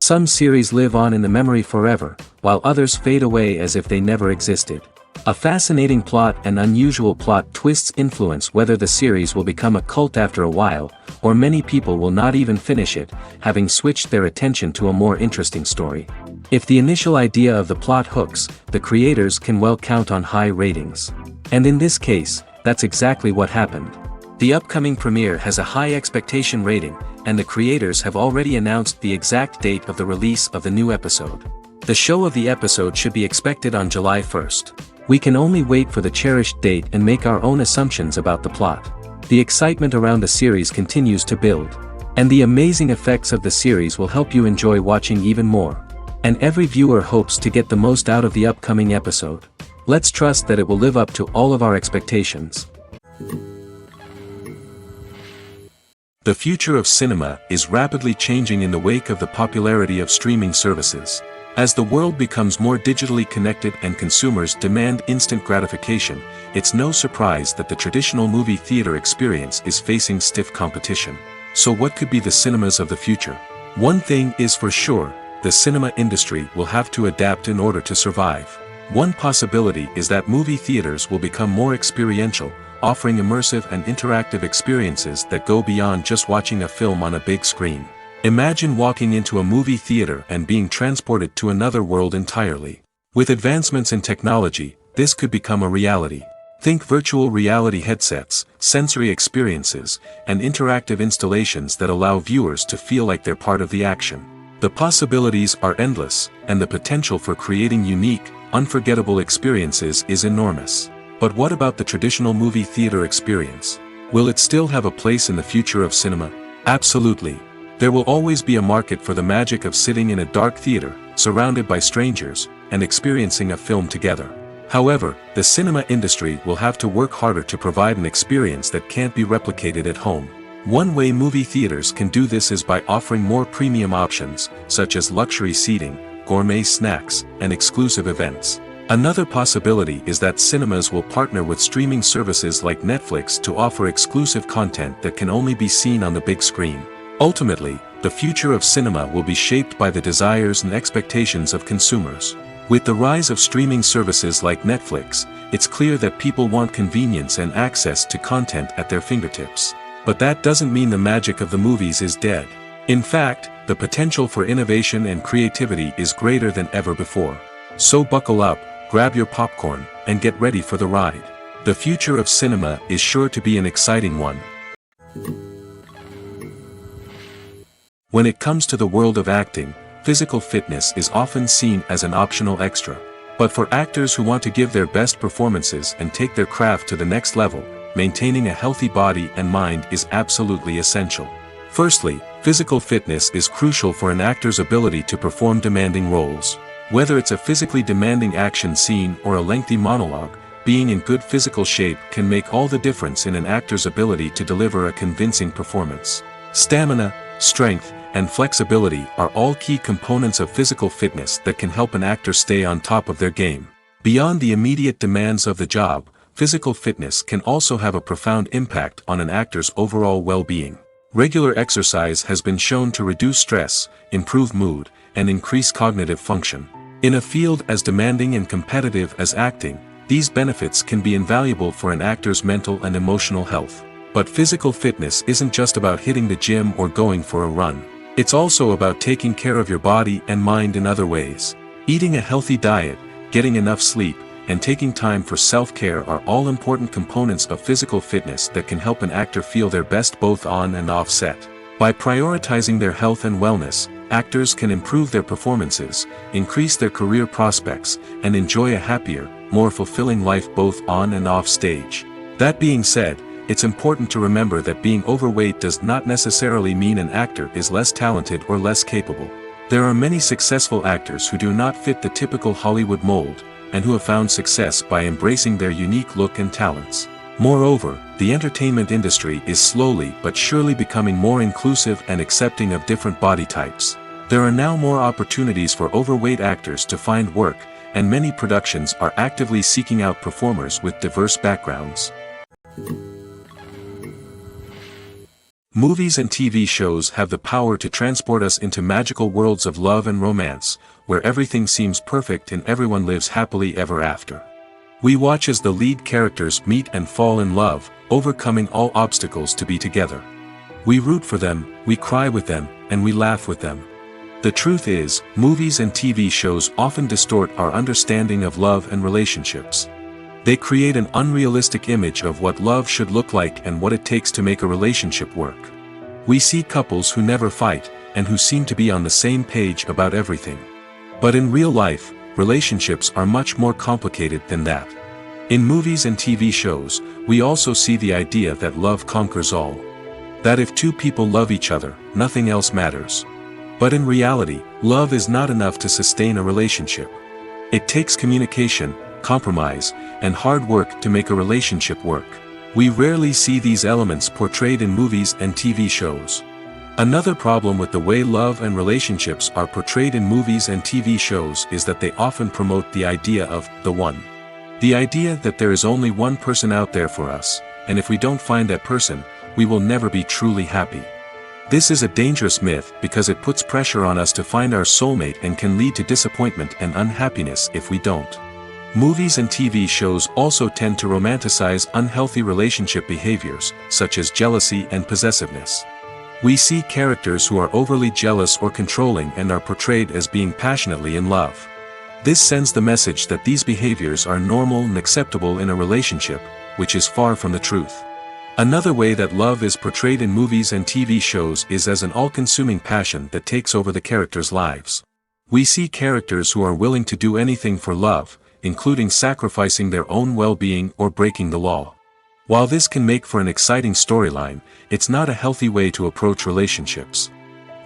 Some series live on in the memory forever, while others fade away as if they never existed. A fascinating plot and unusual plot twists influence whether the series will become a cult after a while, or many people will not even finish it, having switched their attention to a more interesting story. If the initial idea of the plot hooks, the creators can well count on high ratings. And in this case, that's exactly what happened. The upcoming premiere has a high expectation rating, and the creators have already announced the exact date of the release of the new episode. The show of the episode should be expected on July 1st. We can only wait for the cherished date and make our own assumptions about the plot. The excitement around the series continues to build. And the amazing effects of the series will help you enjoy watching even more. And every viewer hopes to get the most out of the upcoming episode. Let's trust that it will live up to all of our expectations. The future of cinema is rapidly changing in the wake of the popularity of streaming services. As the world becomes more digitally connected and consumers demand instant gratification, it's no surprise that the traditional movie theater experience is facing stiff competition. So what could be the cinemas of the future? One thing is for sure, the cinema industry will have to adapt in order to survive. One possibility is that movie theaters will become more experiential, offering immersive and interactive experiences that go beyond just watching a film on a big screen. Imagine walking into a movie theater and being transported to another world entirely. With advancements in technology, this could become a reality. Think virtual reality headsets, sensory experiences, and interactive installations that allow viewers to feel like they're part of the action. The possibilities are endless, and the potential for creating unique, unforgettable experiences is enormous. But what about the traditional movie theater experience? Will it still have a place in the future of cinema? Absolutely. There will always be a market for the magic of sitting in a dark theater, surrounded by strangers, and experiencing a film together. However, the cinema industry will have to work harder to provide an experience that can't be replicated at home. One way movie theaters can do this is by offering more premium options, such as luxury seating, gourmet snacks, and exclusive events. Another possibility is that cinemas will partner with streaming services like Netflix to offer exclusive content that can only be seen on the big screen. Ultimately, the future of cinema will be shaped by the desires and expectations of consumers. With the rise of streaming services like Netflix, it's clear that people want convenience and access to content at their fingertips. But that doesn't mean the magic of the movies is dead. In fact, the potential for innovation and creativity is greater than ever before. So buckle up, grab your popcorn, and get ready for the ride. The future of cinema is sure to be an exciting one. When it comes to the world of acting, physical fitness is often seen as an optional extra. But for actors who want to give their best performances and take their craft to the next level, maintaining a healthy body and mind is absolutely essential. Firstly, physical fitness is crucial for an actor's ability to perform demanding roles. Whether it's a physically demanding action scene or a lengthy monologue, being in good physical shape can make all the difference in an actor's ability to deliver a convincing performance. Stamina, strength, and flexibility are all key components of physical fitness that can help an actor stay on top of their game. Beyond the immediate demands of the job, physical fitness can also have a profound impact on an actor's overall well-being. Regular exercise has been shown to reduce stress, improve mood, and increase cognitive function. In a field as demanding and competitive as acting, these benefits can be invaluable for an actor's mental and emotional health. But physical fitness isn't just about hitting the gym or going for a run. It's also about taking care of your body and mind in other ways. Eating a healthy diet, getting enough sleep, and taking time for self-care are all important components of physical fitness that can help an actor feel their best both on and off set. By prioritizing their health and wellness, actors can improve their performances, increase their career prospects, and enjoy a happier, more fulfilling life both on and off stage. That being said, it's important to remember that being overweight does not necessarily mean an actor is less talented or less capable. There are many successful actors who do not fit the typical Hollywood mold, and who have found success by embracing their unique look and talents. Moreover, the entertainment industry is slowly but surely becoming more inclusive and accepting of different body types. There are now more opportunities for overweight actors to find work, and many productions are actively seeking out performers with diverse backgrounds. Movies and TV shows have the power to transport us into magical worlds of love and romance, where everything seems perfect and everyone lives happily ever after. We watch as the lead characters meet and fall in love, overcoming all obstacles to be together. We root for them, we cry with them, and we laugh with them. The truth is, movies and TV shows often distort our understanding of love and relationships. They create an unrealistic image of what love should look like and what it takes to make a relationship work. We see couples who never fight, and who seem to be on the same page about everything. But in real life, relationships are much more complicated than that. In movies and TV shows, we also see the idea that love conquers all. That if two people love each other, nothing else matters. But in reality, love is not enough to sustain a relationship. It takes communication, compromise, and hard work to make a relationship work. We rarely see these elements portrayed in movies and TV shows. Another problem with the way love and relationships are portrayed in movies and TV shows is that they often promote the idea of the one. The idea that there is only one person out there for us, and if we don't find that person, we will never be truly happy. This is a dangerous myth because it puts pressure on us to find our soulmate and can lead to disappointment and unhappiness if we don't. Movies and TV shows also tend to romanticize unhealthy relationship behaviors, such as jealousy and possessiveness. We see characters who are overly jealous or controlling and are portrayed as being passionately in love. This sends the message that these behaviors are normal and acceptable in a relationship, which is far from the truth. Another way that love is portrayed in movies and TV shows is as an all-consuming passion that takes over the characters' lives. We see characters who are willing to do anything for love, including sacrificing their own well-being or breaking the law. While this can make for an exciting storyline, it's not a healthy way to approach relationships.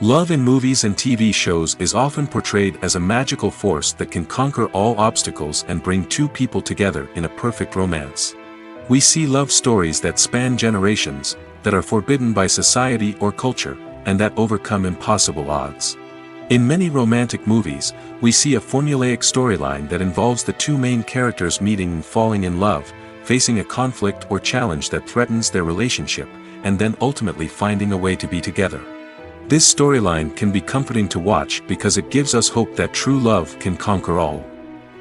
Love in movies and TV shows is often portrayed as a magical force that can conquer all obstacles and bring two people together in a perfect romance. We see love stories that span generations, that are forbidden by society or culture, and that overcome impossible odds. In many romantic movies, we see a formulaic storyline that involves the two main characters meeting and falling in love, facing a conflict or challenge that threatens their relationship, and then ultimately finding a way to be together. This storyline can be comforting to watch because it gives us hope that true love can conquer all.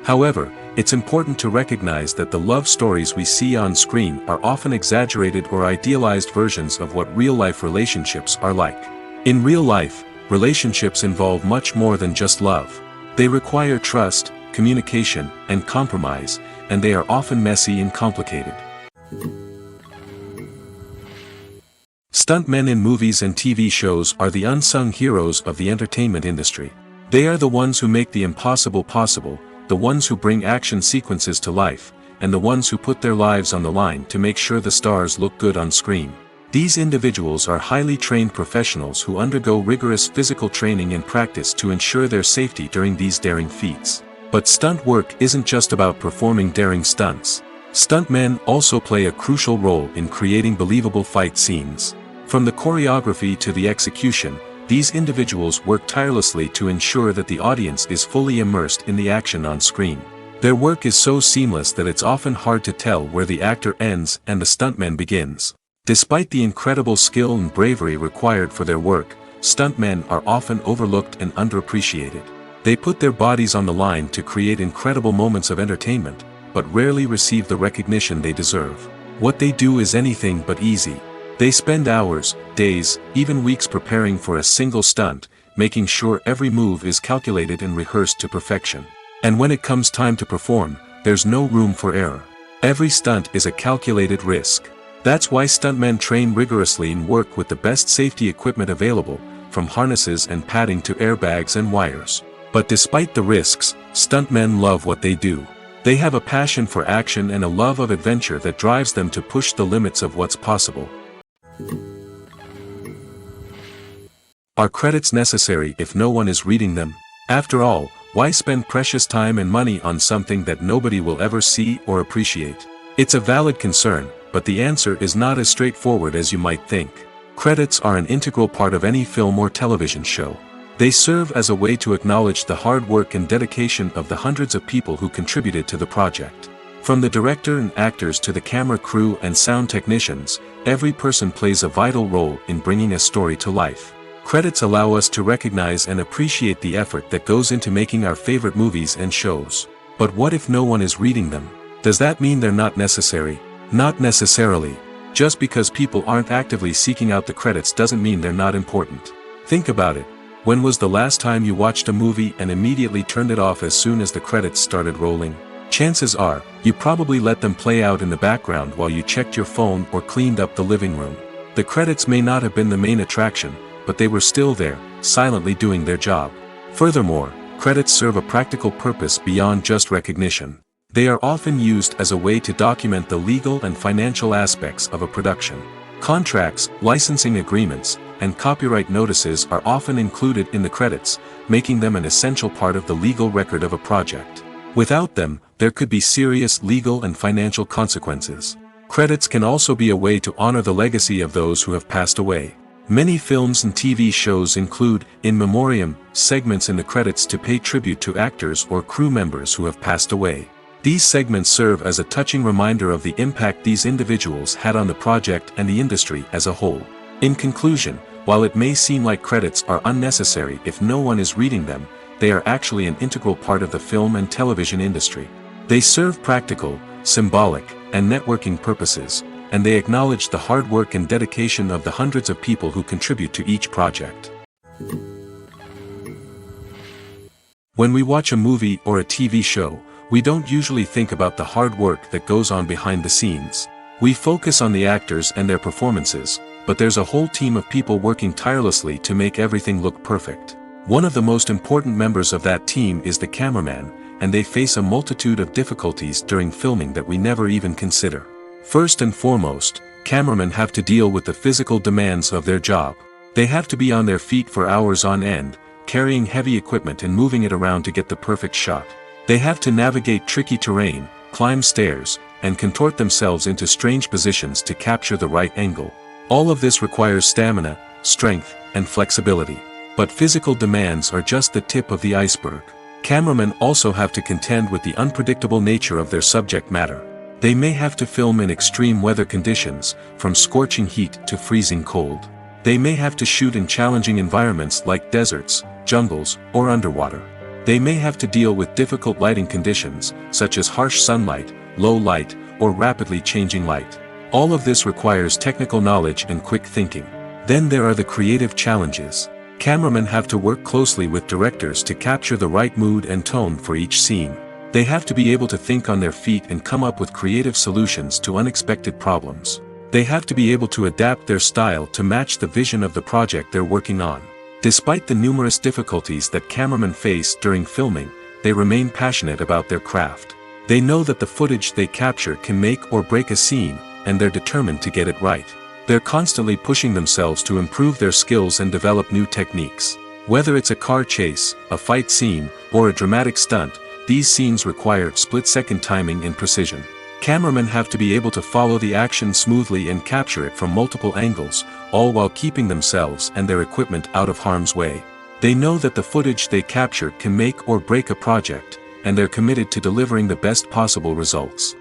However, it's important to recognize that the love stories we see on screen are often exaggerated or idealized versions of what real-life relationships are like. In real life, relationships involve much more than just love. They require trust, communication, and compromise, and they are often messy and complicated. Stuntmen in movies and TV shows are the unsung heroes of the entertainment industry. They are the ones who make the impossible possible, the ones who bring action sequences to life, and the ones who put their lives on the line to make sure the stars look good on screen. These individuals are highly trained professionals who undergo rigorous physical training and practice to ensure their safety during these daring feats. But stunt work isn't just about performing daring stunts. Stuntmen also play a crucial role in creating believable fight scenes. From the choreography to the execution, these individuals work tirelessly to ensure that the audience is fully immersed in the action on screen. Their work is so seamless that it's often hard to tell where the actor ends and the stuntman begins. Despite the incredible skill and bravery required for their work, stuntmen are often overlooked and underappreciated. They put their bodies on the line to create incredible moments of entertainment, but rarely receive the recognition they deserve. What they do is anything but easy. They spend hours, days, even weeks preparing for a single stunt, making sure every move is calculated and rehearsed to perfection. And when it comes time to perform, there's no room for error. Every stunt is a calculated risk. That's why stuntmen train rigorously and work with the best safety equipment available, from harnesses and padding to airbags and wires. But despite the risks, stuntmen love what they do. They have a passion for action and a love of adventure that drives them to push the limits of what's possible. Are credits necessary if no one is reading them? After all, why spend precious time and money on something that nobody will ever see or appreciate? It's a valid concern, but the answer is not as straightforward as you might think. Credits are an integral part of any film or television show. They serve as a way to acknowledge the hard work and dedication of the hundreds of people who contributed to the project. From the director and actors to the camera crew and sound technicians, every person plays a vital role in bringing a story to life. Credits allow us to recognize and appreciate the effort that goes into making our favorite movies and shows. But what if no one is reading them? Does that mean they're not necessary? Not necessarily. Just because people aren't actively seeking out the credits doesn't mean they're not important. Think about it. When was the last time you watched a movie and immediately turned it off as soon as the credits started rolling? Chances are, you probably let them play out in the background while you checked your phone or cleaned up the living room. The credits may not have been the main attraction, but they were still there, silently doing their job. Furthermore, credits serve a practical purpose beyond just recognition. They are often used as a way to document the legal and financial aspects of a production. Contracts, licensing agreements, and copyright notices are often included in the credits, making them an essential part of the legal record of a project. Without them, there could be serious legal and financial consequences. Credits can also be a way to honor the legacy of those who have passed away. Many films and TV shows include, in memoriam, segments in the credits to pay tribute to actors or crew members who have passed away. These segments serve as a touching reminder of the impact these individuals had on the project and the industry as a whole. In conclusion, while it may seem like credits are unnecessary if no one is reading them, they are actually an integral part of the film and television industry. They serve practical, symbolic, and networking purposes, and they acknowledge the hard work and dedication of the hundreds of people who contribute to each project. When we watch a movie or a TV show, we don't usually think about the hard work that goes on behind the scenes. We focus on the actors and their performances, but there's a whole team of people working tirelessly to make everything look perfect. One of the most important members of that team is the cameraman, and they face a multitude of difficulties during filming that we never even consider. First and foremost, cameramen have to deal with the physical demands of their job. They have to be on their feet for hours on end, carrying heavy equipment and moving it around to get the perfect shot. They have to navigate tricky terrain, climb stairs, and contort themselves into strange positions to capture the right angle. All of this requires stamina, strength, and flexibility. But physical demands are just the tip of the iceberg. Cameramen also have to contend with the unpredictable nature of their subject matter. They may have to film in extreme weather conditions, from scorching heat to freezing cold. They may have to shoot in challenging environments like deserts, jungles, or underwater. They may have to deal with difficult lighting conditions, such as harsh sunlight, low light, or rapidly changing light. All of this requires technical knowledge and quick thinking. Then there are the creative challenges. Cameramen have to work closely with directors to capture the right mood and tone for each scene. They have to be able to think on their feet and come up with creative solutions to unexpected problems. They have to be able to adapt their style to match the vision of the project they're working on. Despite the numerous difficulties that cameramen face during filming, they remain passionate about their craft. They know that the footage they capture can make or break a scene, and they're determined to get it right. They're constantly pushing themselves to improve their skills and develop new techniques. Whether it's a car chase, a fight scene, or a dramatic stunt, these scenes require split-second timing and precision. Cameramen have to be able to follow the action smoothly and capture it from multiple angles, all while keeping themselves and their equipment out of harm's way. They know that the footage they capture can make or break a project, and they're committed to delivering the best possible results.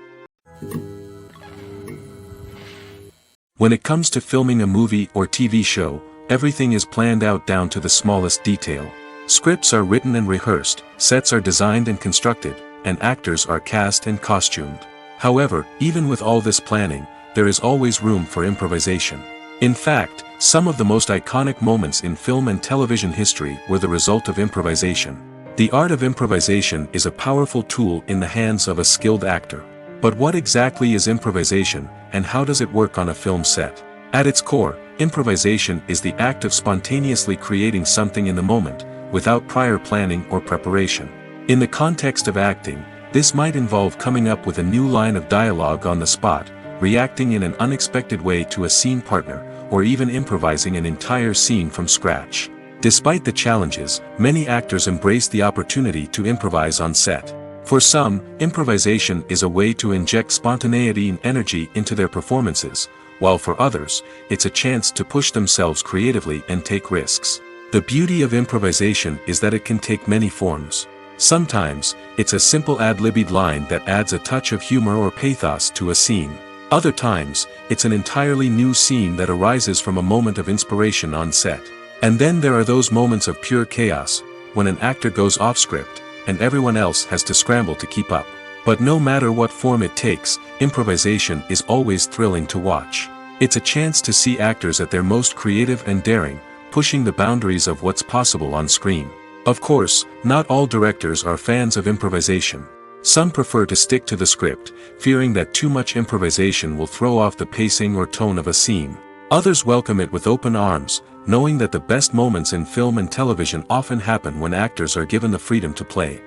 When it comes to filming a movie or TV show, everything is planned out down to the smallest detail. Scripts are written and rehearsed, sets are designed and constructed, and actors are cast and costumed. However, even with all this planning, there is always room for improvisation. In fact, some of the most iconic moments in film and television history were the result of improvisation. The art of improvisation is a powerful tool in the hands of a skilled actor. But what exactly is improvisation, and how does it work on a film set? At its core, improvisation is the act of spontaneously creating something in the moment, without prior planning or preparation. In the context of acting, this might involve coming up with a new line of dialogue on the spot, reacting in an unexpected way to a scene partner, or even improvising an entire scene from scratch. Despite the challenges, many actors embrace the opportunity to improvise on set. For some, improvisation is a way to inject spontaneity and energy into their performances, while for others, it's a chance to push themselves creatively and take risks. The beauty of improvisation is that it can take many forms. Sometimes, it's a simple ad-libbed line that adds a touch of humor or pathos to a scene. Other times, it's an entirely new scene that arises from a moment of inspiration on set. And then there are those moments of pure chaos, when an actor goes off script, and everyone else has to scramble to keep up. But no matter what form it takes, improvisation is always thrilling to watch. It's a chance to see actors at their most creative and daring, pushing the boundaries of what's possible on screen. Of course, not all directors are fans of improvisation. Some prefer to stick to the script, fearing that too much improvisation will throw off the pacing or tone of a scene. Others welcome it with open arms, knowing that the best moments in film and television often happen when actors are given the freedom to play.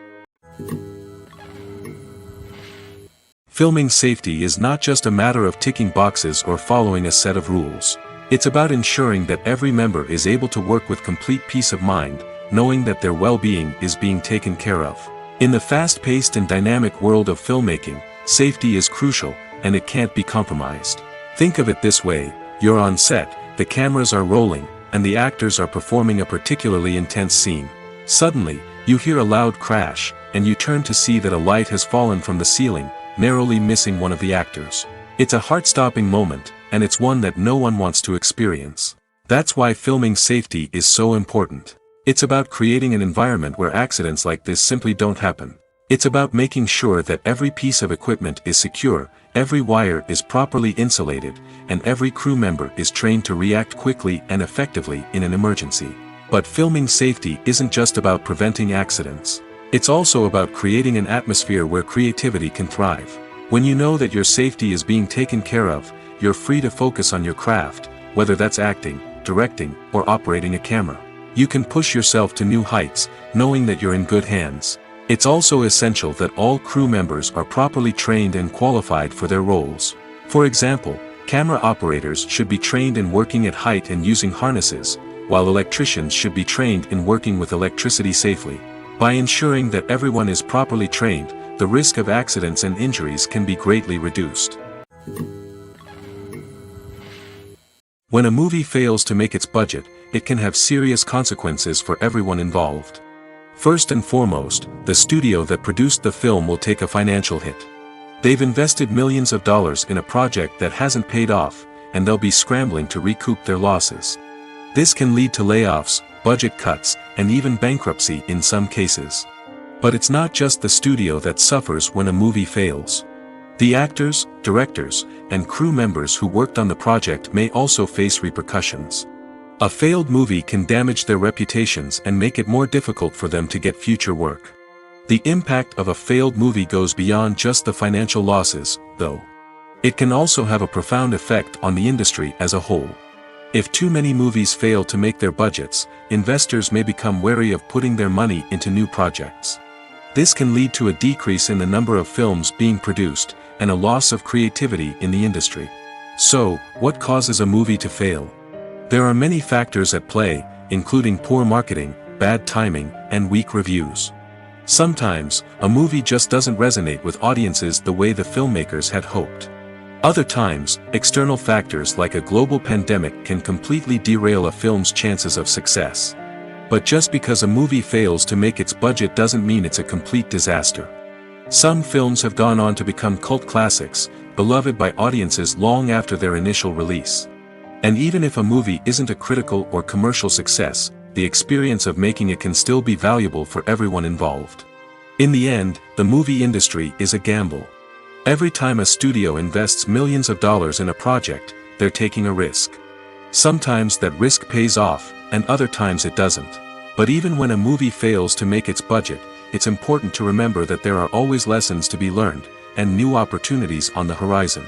Filming safety is not just a matter of ticking boxes or following a set of rules. It's about ensuring that every member is able to work with complete peace of mind, knowing that their well-being is being taken care of. In the fast-paced and dynamic world of filmmaking, safety is crucial, and it can't be compromised. Think of it this way: you're on set, the cameras are rolling, and the actors are performing a particularly intense scene. Suddenly, you hear a loud crash, and you turn to see that a light has fallen from the ceiling, narrowly missing one of the actors. It's a heart-stopping moment, and it's one that no one wants to experience. That's why filming safety is so important. It's about creating an environment where accidents like this simply don't happen. It's about making sure that every piece of equipment is secure, every wire is properly insulated, and every crew member is trained to react quickly and effectively in an emergency. But filming safety isn't just about preventing accidents. It's also about creating an atmosphere where creativity can thrive. When you know that your safety is being taken care of, you're free to focus on your craft, whether that's acting, directing, or operating a camera. You can push yourself to new heights, knowing that you're in good hands. It's also essential that all crew members are properly trained and qualified for their roles. For example, camera operators should be trained in working at height and using harnesses, while electricians should be trained in working with electricity safely. By ensuring that everyone is properly trained, the risk of accidents and injuries can be greatly reduced. When a movie fails to make its budget, it can have serious consequences for everyone involved. First and foremost, the studio that produced the film will take a financial hit. They've invested millions of dollars in a project that hasn't paid off, and they'll be scrambling to recoup their losses. This can lead to layoffs, budget cuts, and even bankruptcy in some cases. But it's not just the studio that suffers when a movie fails. The actors, directors, and crew members who worked on the project may also face repercussions. A failed movie can damage their reputations and make it more difficult for them to get future work. The impact of a failed movie goes beyond just the financial losses, though. It can also have a profound effect on the industry as a whole. If too many movies fail to make their budgets, investors may become wary of putting their money into new projects. This can lead to a decrease in the number of films being produced, and a loss of creativity in the industry. So, what causes a movie to fail? There are many factors at play, including poor marketing, bad timing, and weak reviews. Sometimes, a movie just doesn't resonate with audiences the way the filmmakers had hoped. Other times, external factors like a global pandemic can completely derail a film's chances of success. But just because a movie fails to make its budget doesn't mean it's a complete disaster. Some films have gone on to become cult classics, beloved by audiences long after their initial release. And even if a movie isn't a critical or commercial success, the experience of making it can still be valuable for everyone involved. In the end, the movie industry is a gamble. Every time a studio invests millions of dollars in a project, they're taking a risk. Sometimes that risk pays off, and other times it doesn't. But even when a movie fails to make its budget, it's important to remember that there are always lessons to be learned, and new opportunities on the horizon.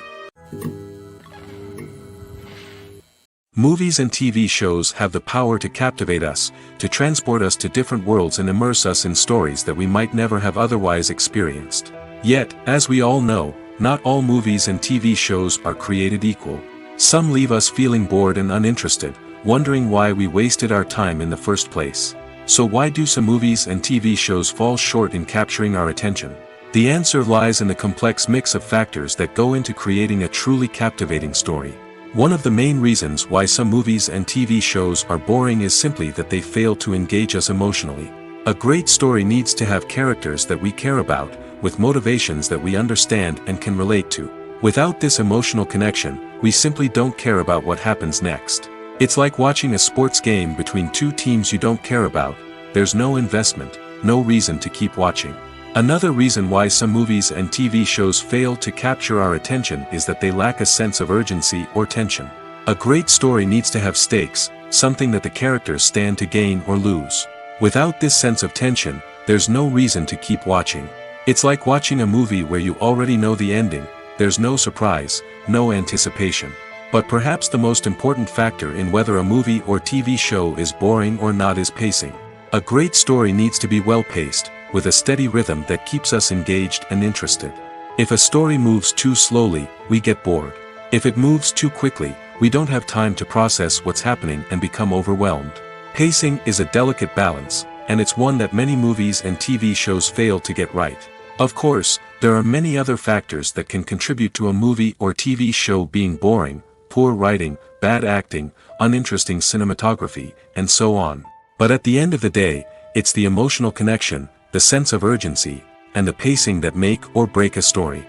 Movies and TV shows have the power to captivate us, to transport us to different worlds and immerse us in stories that we might never have otherwise experienced. Yet, as we all know, not all movies and TV shows are created equal. Some leave us feeling bored and uninterested, wondering why we wasted our time in the first place. So why do some movies and TV shows fall short in capturing our attention? The answer lies in the complex mix of factors that go into creating a truly captivating story. One of the main reasons why some movies and TV shows are boring is simply that they fail to engage us emotionally. A great story needs to have characters that we care about, with motivations that we understand and can relate to. Without this emotional connection, we simply don't care about what happens next. It's like watching a sports game between two teams you don't care about. There's no investment, no reason to keep watching. Another reason why some movies and TV shows fail to capture our attention is that they lack a sense of urgency or tension. A great story needs to have stakes, something that the characters stand to gain or lose. Without this sense of tension, there's no reason to keep watching. It's like watching a movie where you already know the ending. There's no surprise, no anticipation. But perhaps the most important factor in whether a movie or TV show is boring or not is pacing. A great story needs to be well-paced, with a steady rhythm that keeps us engaged and interested. If a story moves too slowly, we get bored. If it moves too quickly, we don't have time to process what's happening and become overwhelmed. Pacing is a delicate balance, and it's one that many movies and TV shows fail to get right. Of course, there are many other factors that can contribute to a movie or TV show being boring: poor writing, bad acting, uninteresting cinematography, and so on. But at the end of the day, it's the emotional connection, the sense of urgency, and the pacing that make or break a story.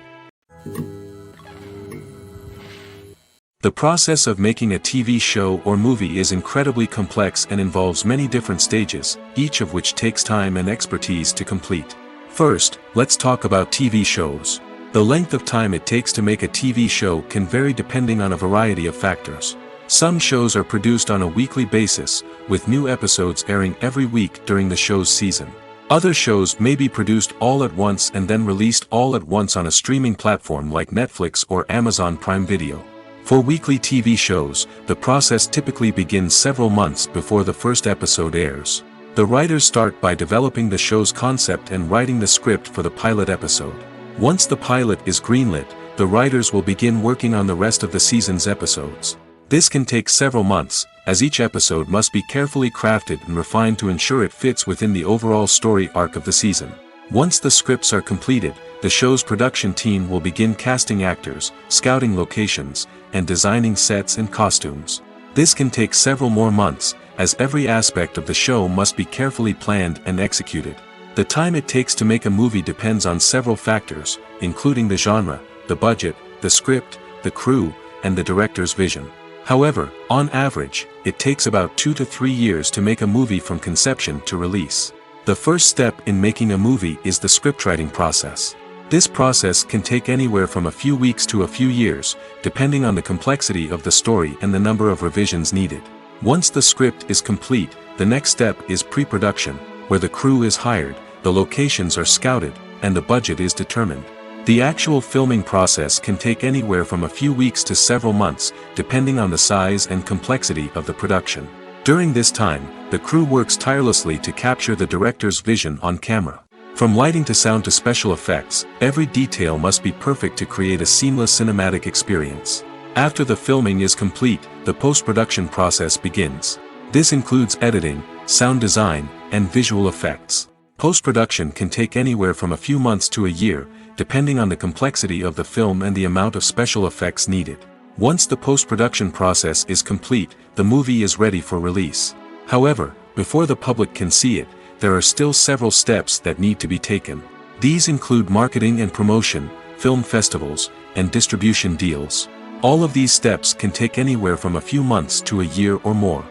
The process of making a TV show or movie is incredibly complex and involves many different stages, each of which takes time and expertise to complete. First, let's talk about TV shows. The length of time it takes to make a TV show can vary depending on a variety of factors. Some shows are produced on a weekly basis, with new episodes airing every week during the show's season. Other shows may be produced all at once and then released all at once on a streaming platform like Netflix or Amazon Prime Video. For weekly TV shows, the process typically begins several months before the first episode airs. The writers start by developing the show's concept and writing the script for the pilot episode. Once the pilot is greenlit, the writers will begin working on the rest of the season's episodes. This can take several months, as each episode must be carefully crafted and refined to ensure it fits within the overall story arc of the season. Once the scripts are completed, the show's production team will begin casting actors, scouting locations, and designing sets and costumes. This can take several more months, as every aspect of the show must be carefully planned and executed. The time it takes to make a movie depends on several factors, including the genre, the budget, the script, the crew, and the director's vision. However, on average, it takes about 2 to 3 years to make a movie from conception to release. The first step in making a movie is the scriptwriting process. This process can take anywhere from a few weeks to a few years, depending on the complexity of the story and the number of revisions needed. Once the script is complete, the next step is pre-production, where the crew is hired, the locations are scouted, and the budget is determined. The actual filming process can take anywhere from a few weeks to several months, depending on the size and complexity of the production. During this time, the crew works tirelessly to capture the director's vision on camera. From lighting to sound to special effects, every detail must be perfect to create a seamless cinematic experience. After the filming is complete, the post-production process begins. This includes editing, sound design, and visual effects. Post-production can take anywhere from a few months to a year, depending on the complexity of the film and the amount of special effects needed. Once the post-production process is complete, the movie is ready for release. However, before the public can see it, there are still several steps that need to be taken. These include marketing and promotion, film festivals, and distribution deals. All of these steps can take anywhere from a few months to a year or more.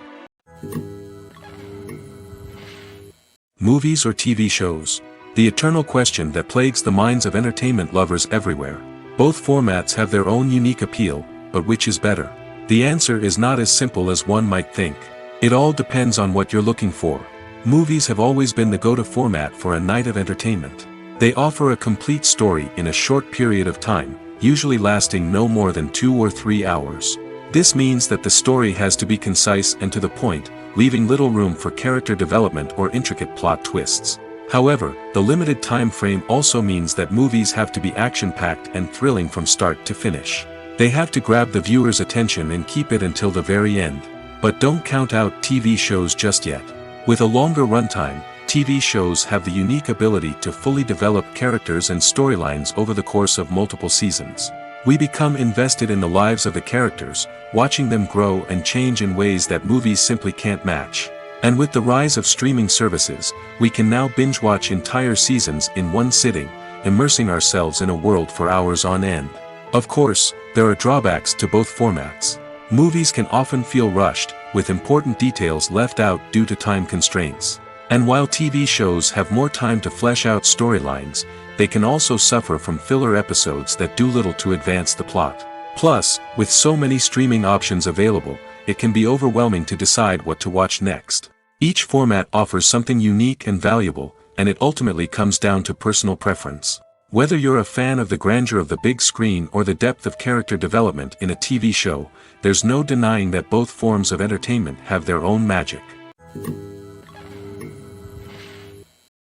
Movies or TV shows? The eternal question that plagues the minds of entertainment lovers everywhere. Both formats have their own unique appeal, but which is better? The answer is not as simple as one might think. It all depends on what you're looking for. Movies have always been the go-to format for a night of entertainment. They offer a complete story in a short period of time, usually lasting no more than 2 or 3 hours. This means that the story has to be concise and to the point, leaving little room for character development or intricate plot twists. However, the limited time frame also means that movies have to be action-packed and thrilling from start to finish. They have to grab the viewer's attention and keep it until the very end. But don't count out TV shows just yet. With a longer runtime, TV shows have the unique ability to fully develop characters and storylines over the course of multiple seasons. We become invested in the lives of the characters, watching them grow and change in ways that movies simply can't match. And with the rise of streaming services, we can now binge-watch entire seasons in one sitting, immersing ourselves in a world for hours on end. Of course, there are drawbacks to both formats. Movies can often feel rushed, with important details left out due to time constraints. And while TV shows have more time to flesh out storylines, they can also suffer from filler episodes that do little to advance the plot. Plus, with so many streaming options available, it can be overwhelming to decide what to watch next. Each format offers something unique and valuable, and it ultimately comes down to personal preference. Whether you're a fan of the grandeur of the big screen or the depth of character development in a TV show, there's no denying that both forms of entertainment have their own magic.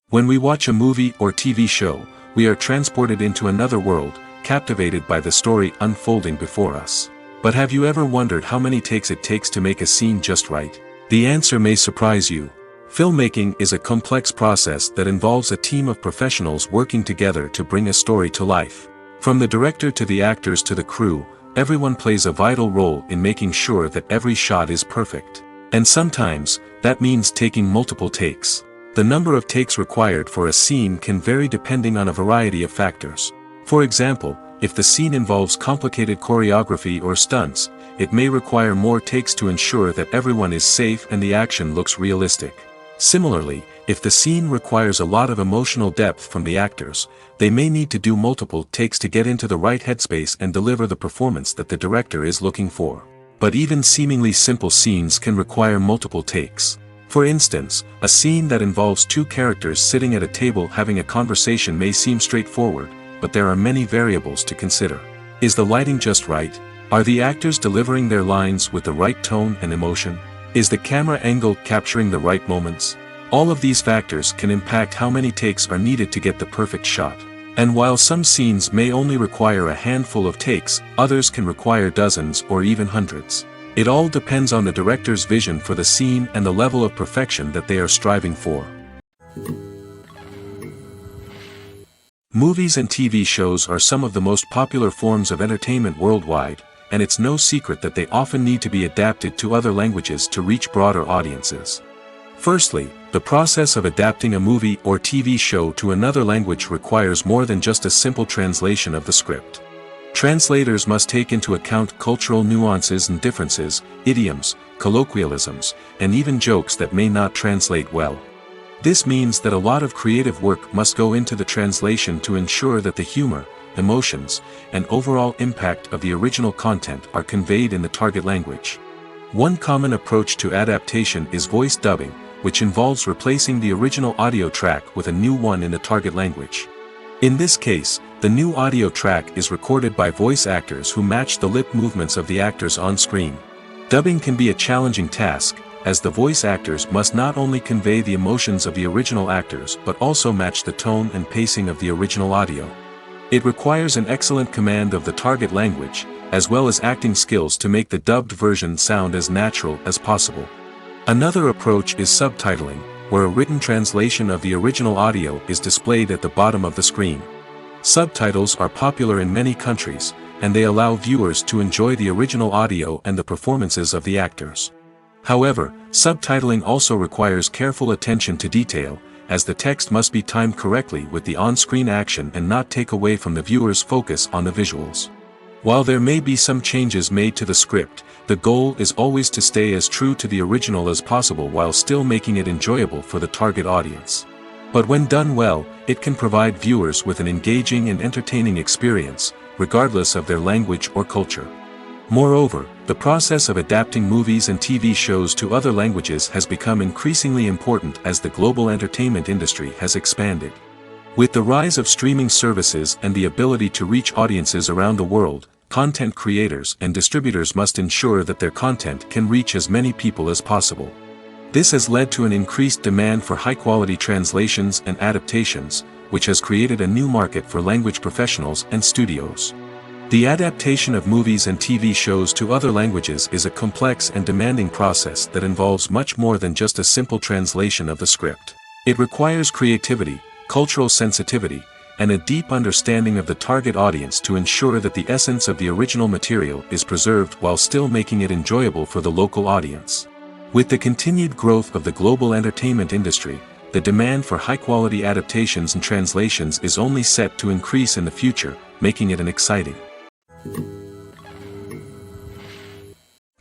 When we watch a movie or TV show, we are transported into another world, captivated by the story unfolding before us. But have you ever wondered how many takes it takes to make a scene just right? The answer may surprise you. Filmmaking is a complex process that involves a team of professionals working together to bring a story to life. From the director to the actors to the crew, everyone plays a vital role in making sure that every shot is perfect. And sometimes, that means taking multiple takes. The number of takes required for a scene can vary depending on a variety of factors. For example, if the scene involves complicated choreography or stunts, it may require more takes to ensure that everyone is safe and the action looks realistic. Similarly, if the scene requires a lot of emotional depth from the actors, they may need to do multiple takes to get into the right headspace and deliver the performance that the director is looking for. But even seemingly simple scenes can require multiple takes. For instance, a scene that involves two characters sitting at a table having a conversation may seem straightforward, but there are many variables to consider. Is the lighting just right? Are the actors delivering their lines with the right tone and emotion? Is the camera angle capturing the right moments? All of these factors can impact how many takes are needed to get the perfect shot. And while some scenes may only require a handful of takes, others can require dozens or even hundreds. It all depends on the director's vision for the scene and the level of perfection that they are striving for. Movies and TV shows are some of the most popular forms of entertainment worldwide, and it's no secret that they often need to be adapted to other languages to reach broader audiences. Firstly, the process of adapting a movie or TV show to another language requires more than just a simple translation of the script. Translators must take into account cultural nuances and differences, idioms, colloquialisms, and even jokes that may not translate well. This means that a lot of creative work must go into the translation to ensure that the humor, emotions, and overall impact of the original content are conveyed in the target language. One common approach to adaptation is voice dubbing, which involves replacing the original audio track with a new one in the target language. In this case, the new audio track is recorded by voice actors who match the lip movements of the actors on screen. Dubbing can be a challenging task, as the voice actors must not only convey the emotions of the original actors but also match the tone and pacing of the original audio. It requires an excellent command of the target language, as well as acting skills to make the dubbed version sound as natural as possible. Another approach is subtitling, where a written translation of the original audio is displayed at the bottom of the screen. Subtitles are popular in many countries, and they allow viewers to enjoy the original audio and the performances of the actors. However, subtitling also requires careful attention to detail, as the text must be timed correctly with the on-screen action and not take away from the viewer's focus on the visuals. While there may be some changes made to the script, the goal is always to stay as true to the original as possible while still making it enjoyable for the target audience. But when done well, it can provide viewers with an engaging and entertaining experience, regardless of their language or culture. Moreover, the process of adapting movies and TV shows to other languages has become increasingly important as the global entertainment industry has expanded. With the rise of streaming services and the ability to reach audiences around the world, content creators and distributors must ensure that their content can reach as many people as possible. This has led to an increased demand for high-quality translations and adaptations, which has created a new market for language professionals and studios. The adaptation of movies and TV shows to other languages is a complex and demanding process that involves much more than just a simple translation of the script. It requires creativity, cultural sensitivity, and a deep understanding of the target audience to ensure that the essence of the original material is preserved while still making it enjoyable for the local audience. With the continued growth of the global entertainment industry, the demand for high-quality adaptations and translations is only set to increase in the future, making it an exciting.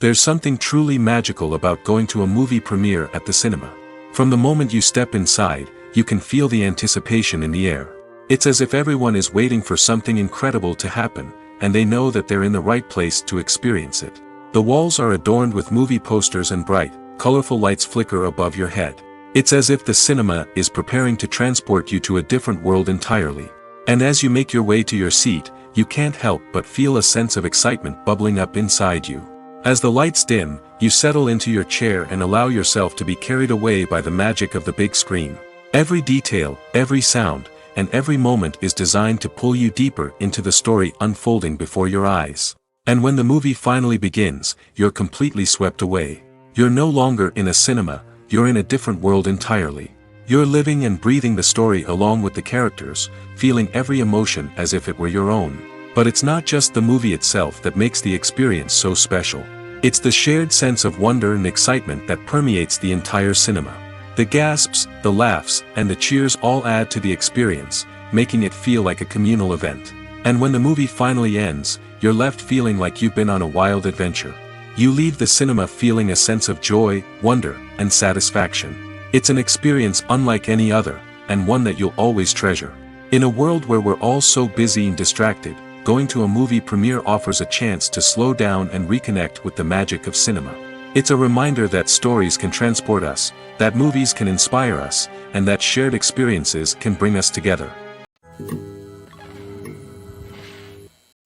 There's something truly magical about going to a movie premiere at the cinema. From the moment you step inside, you can feel the anticipation in the air. It's as if everyone is waiting for something incredible to happen, and they know that they're in the right place to experience it. The walls are adorned with movie posters and bright, colorful lights flicker above your head. It's as if the cinema is preparing to transport you to a different world entirely. And as you make your way to your seat, you can't help but feel a sense of excitement bubbling up inside you. As the lights dim, you settle into your chair and allow yourself to be carried away by the magic of the big screen. Every detail, every sound, and every moment is designed to pull you deeper into the story unfolding before your eyes. And when the movie finally begins, you're completely swept away. You're no longer in a cinema, you're in a different world entirely. You're living and breathing the story along with the characters, feeling every emotion as if it were your own. But it's not just the movie itself that makes the experience so special. It's the shared sense of wonder and excitement that permeates the entire cinema. The gasps, the laughs, and the cheers all add to the experience, making it feel like a communal event. And when the movie finally ends, you're left feeling like you've been on a wild adventure. You leave the cinema feeling a sense of joy, wonder, and satisfaction. It's an experience unlike any other, and one that you'll always treasure. In a world where we're all so busy and distracted, going to a movie premiere offers a chance to slow down and reconnect with the magic of cinema. It's a reminder that stories can transport us, that movies can inspire us, and that shared experiences can bring us together.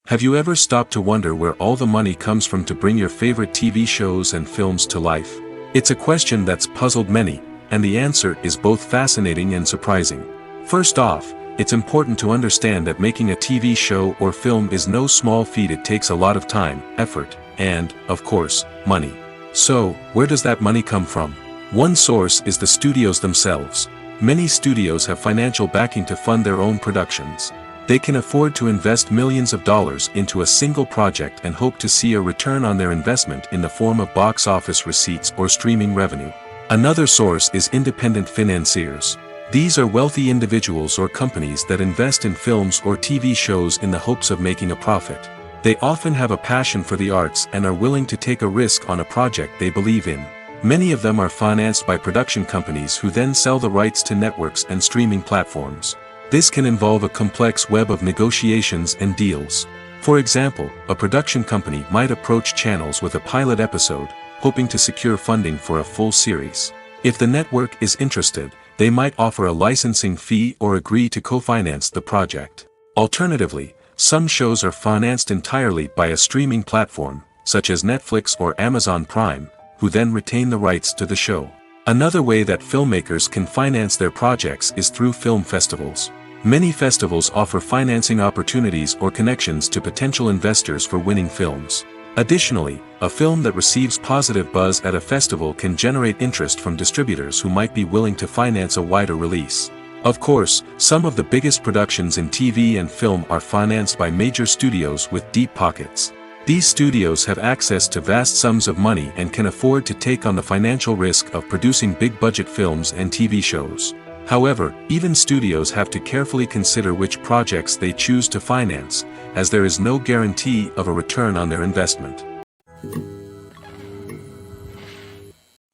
Have you ever stopped to wonder where all the money comes from to bring your favorite TV shows and films to life? It's a question that's puzzled many, and the answer is both fascinating and surprising. First off, it's important to understand that making a TV show or film is no small feat. It takes a lot of time, effort, and, of course, money. So, where does that money come from? One source is the studios themselves. Many studios have financial backing to fund their own productions. They can afford to invest millions of dollars into a single project and hope to see a return on their investment in the form of box office receipts or streaming revenue. Another source is independent financiers. These are wealthy individuals or companies that invest in films or TV shows in the hopes of making a profit. They often have a passion for the arts and are willing to take a risk on a project they believe in. Many of them are financed by production companies who then sell the rights to networks and streaming platforms. This can involve a complex web of negotiations and deals. For example, a production company might approach channels with a pilot episode, hoping to secure funding for a full series. If the network is interested, they might offer a licensing fee or agree to co-finance the project. Alternatively, some shows are financed entirely by a streaming platform, such as Netflix or Amazon Prime, who then retain the rights to the show. Another way that filmmakers can finance their projects is through film festivals. Many festivals offer financing opportunities or connections to potential investors for winning films. Additionally, a film that receives positive buzz at a festival can generate interest from distributors who might be willing to finance a wider release. Of course, some of the biggest productions in TV and film are financed by major studios with deep pockets. These studios have access to vast sums of money and can afford to take on the financial risk of producing big-budget films and TV shows. However, even studios have to carefully consider which projects they choose to finance, as there is no guarantee of a return on their investment.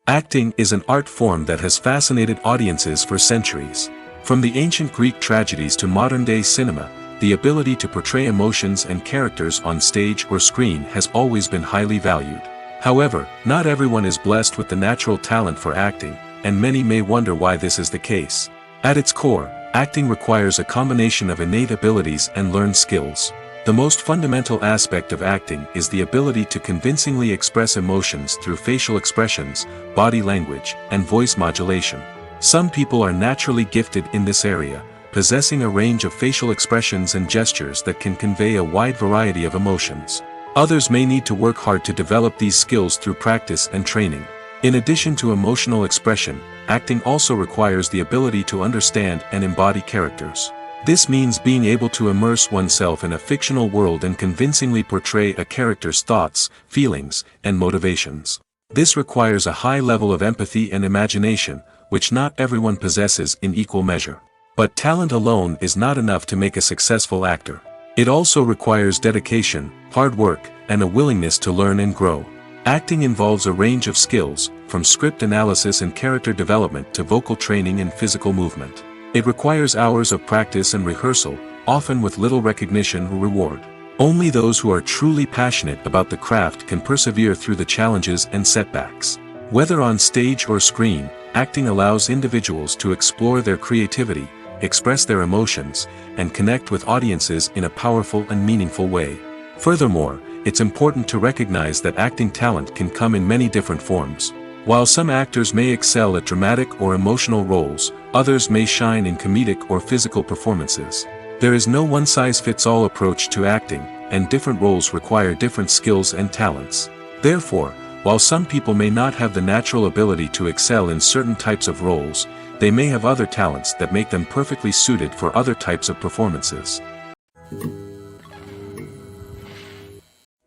Acting is an art form that has fascinated audiences for centuries. From the ancient Greek tragedies to modern-day cinema, the ability to portray emotions and characters on stage or screen has always been highly valued. However, not everyone is blessed with the natural talent for acting, and many may wonder why this is the case. At its core, acting requires a combination of innate abilities and learned skills. The most fundamental aspect of acting is the ability to convincingly express emotions through facial expressions, body language, and voice modulation. Some people are naturally gifted in this area, possessing a range of facial expressions and gestures that can convey a wide variety of emotions. Others may need to work hard to develop these skills through practice and training. In addition to emotional expression, acting also requires the ability to understand and embody characters. This means being able to immerse oneself in a fictional world and convincingly portray a character's thoughts, feelings, and motivations. This requires a high level of empathy and imagination, which not everyone possesses in equal measure. But talent alone is not enough to make a successful actor. It also requires dedication, hard work, and a willingness to learn and grow. Acting involves a range of skills, from script analysis and character development to vocal training and physical movement. It requires hours of practice and rehearsal, often with little recognition or reward. Only those who are truly passionate about the craft can persevere through the challenges and setbacks. Whether on stage or screen, acting allows individuals to explore their creativity, express their emotions, and connect with audiences in a powerful and meaningful way. Furthermore, it's important to recognize that acting talent can come in many different forms. While some actors may excel at dramatic or emotional roles, others may shine in comedic or physical performances. There is no one-size-fits-all approach to acting, and different roles require different skills and talents. Therefore, while some people may not have the natural ability to excel in certain types of roles, they may have other talents that make them perfectly suited for other types of performances.